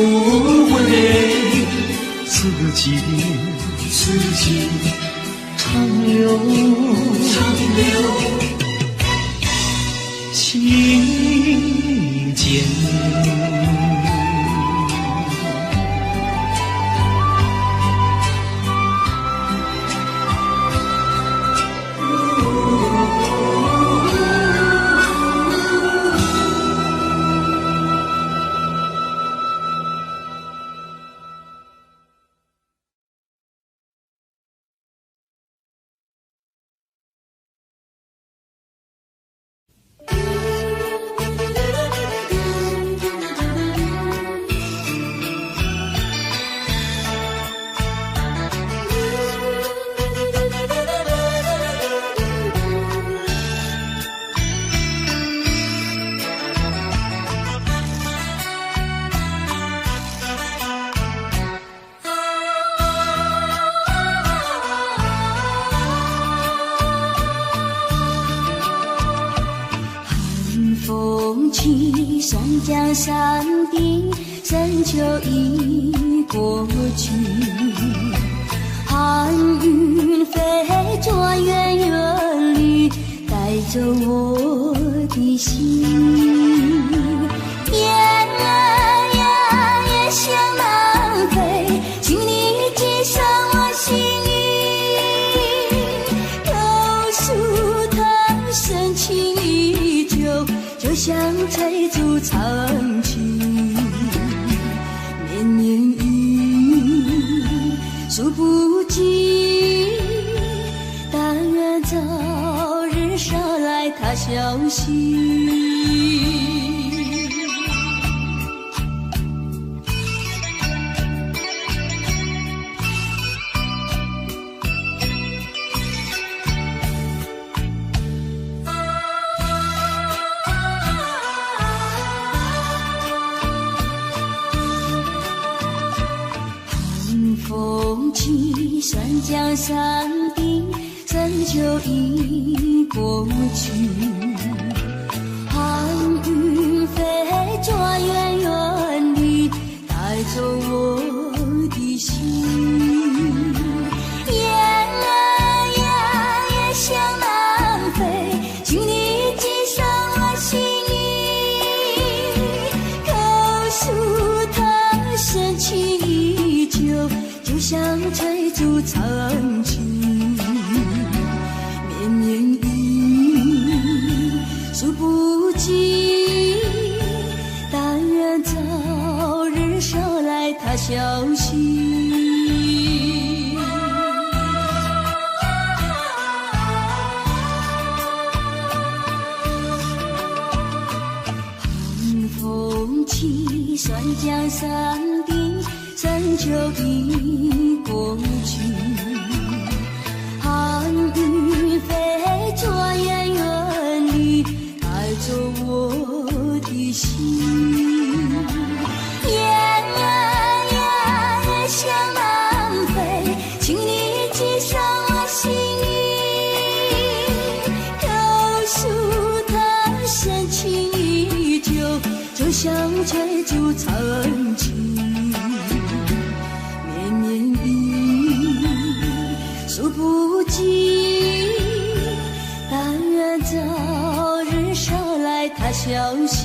悔，此情长留情间。起，山江山顶，深秋已过去。寒云飞着远远里，带走我的心。燕儿呀也向南飞，请你寄上我心意。告诉他深情依旧，就像翠竹长青。绵绵雨数不尽，但愿早日捎来他消息。风起，山江山顶，深秋已过去。寒云飞着远远地，带走我的心。燕儿呀也向南飞，请你寄上我心意。告诉他深情依旧，就像翠竹长青。绵绵雨数不尽，但愿早日捎来他消息。寒风起，山江山顶，深秋已过去。寒云飞着远远里，带走我的心。燕儿呀也向南飞，请你寄上我心意。告诉他深情依旧，就像翠竹长青。绵绵雨数不尽，但愿早日捎来他消息。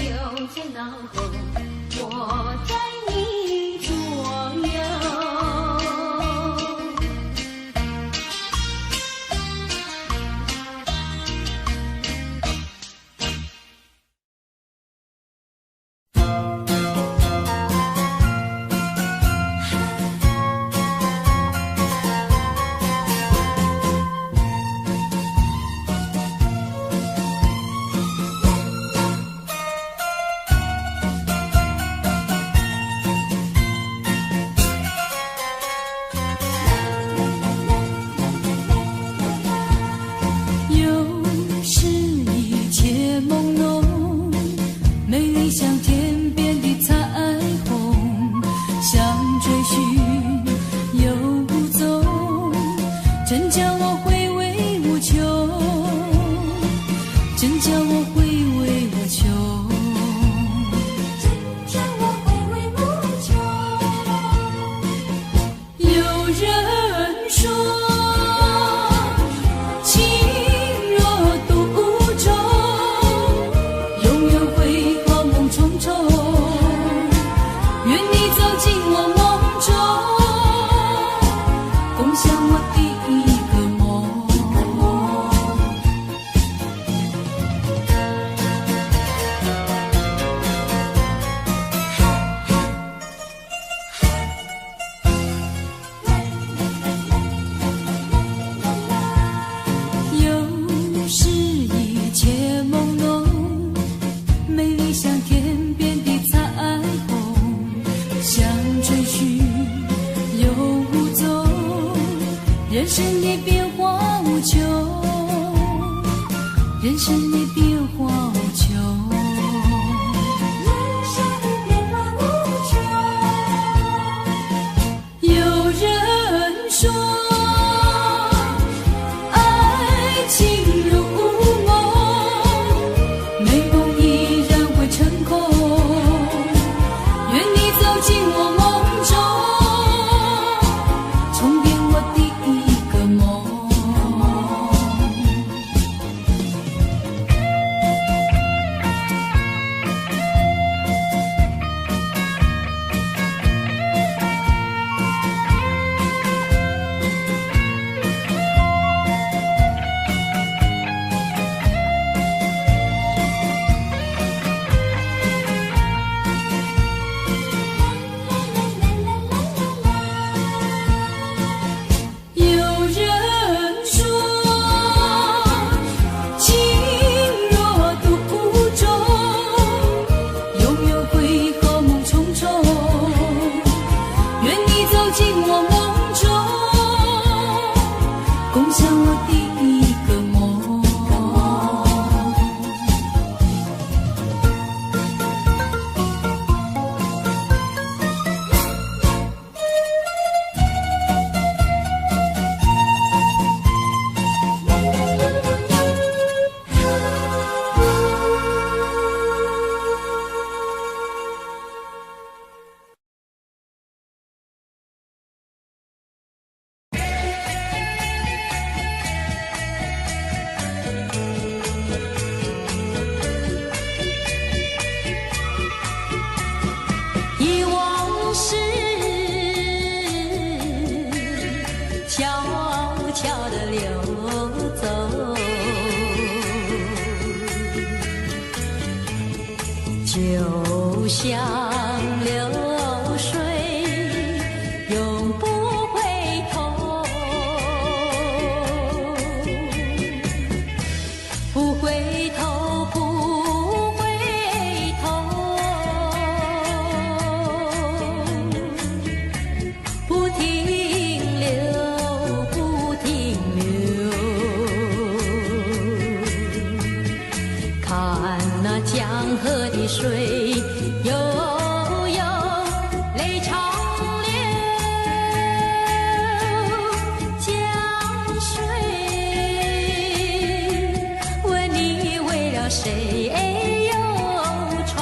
留在脑后，我在你左右。就像流水，永不回头，不回头，不回头，不停留，不停留，看那江河的水悠悠，泪长流。江水问你为了谁忧愁？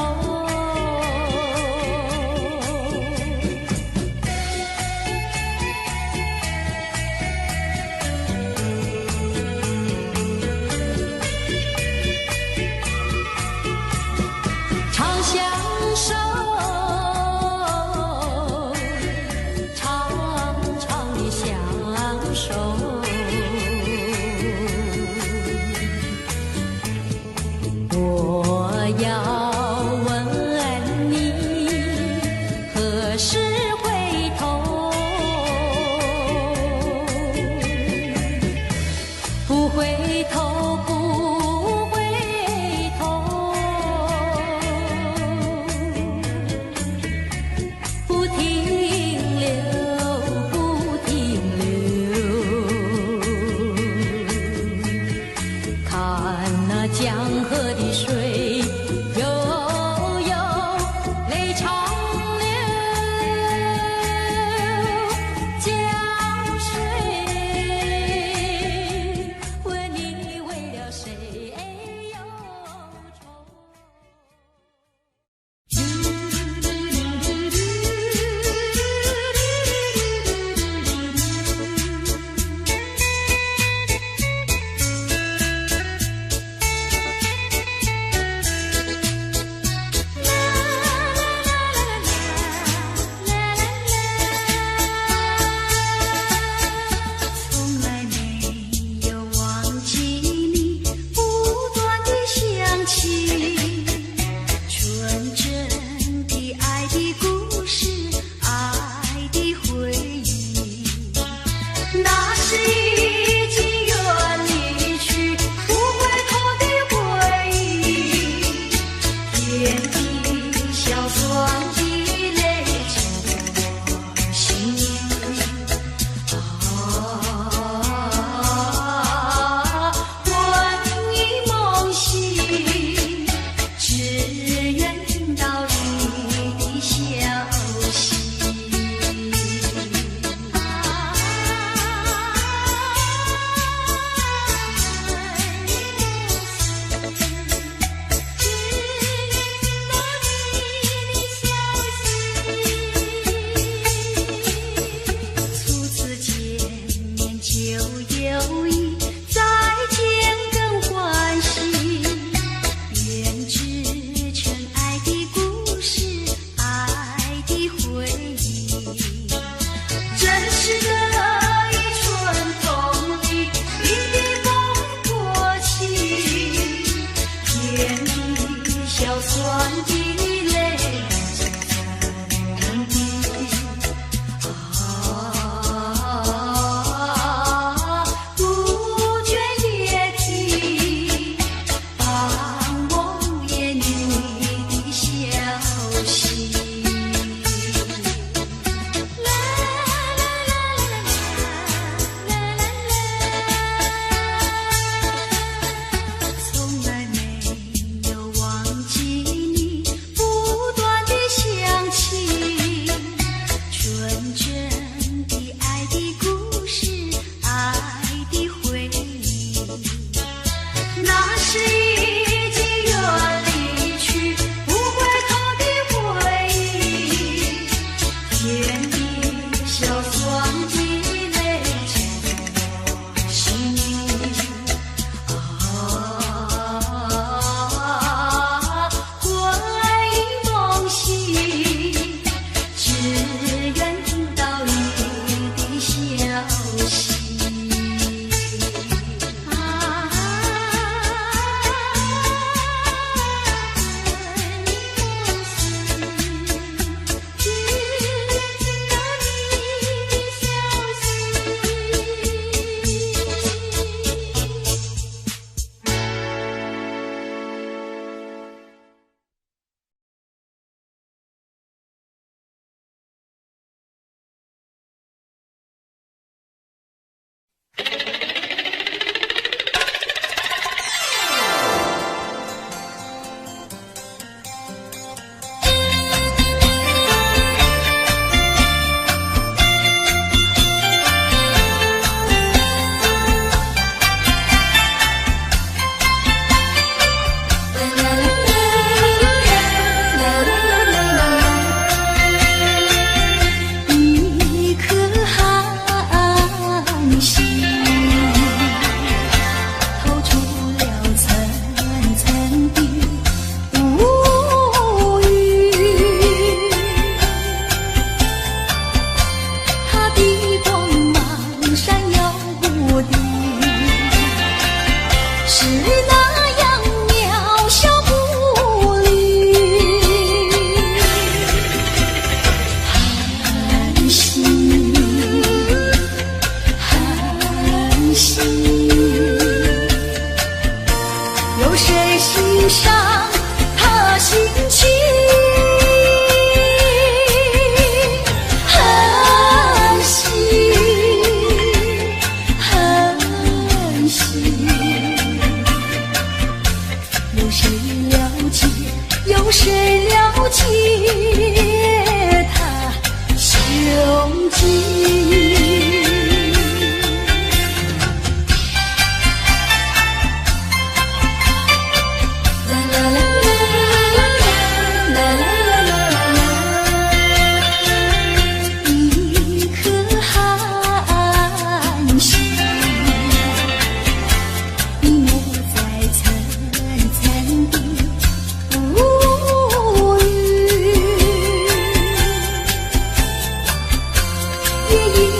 夜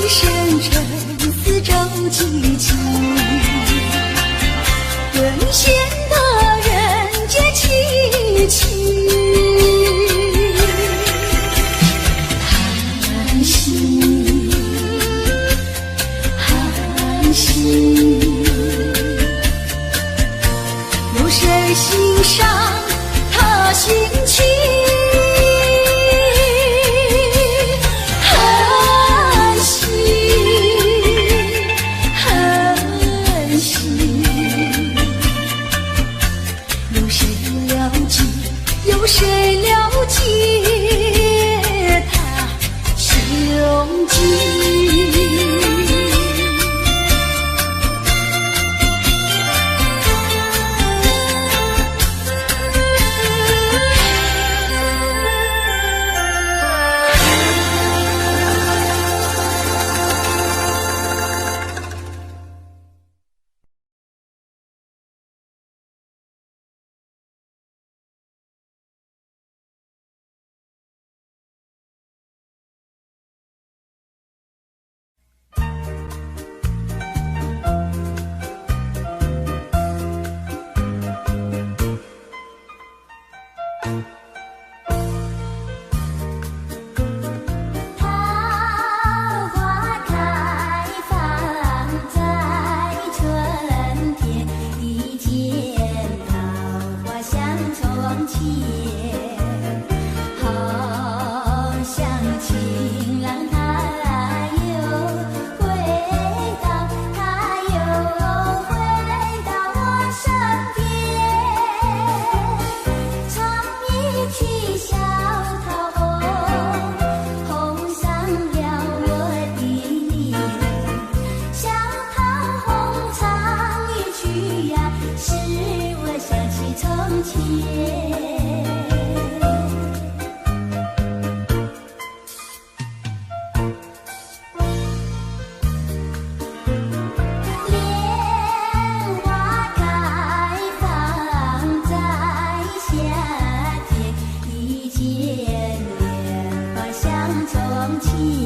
天。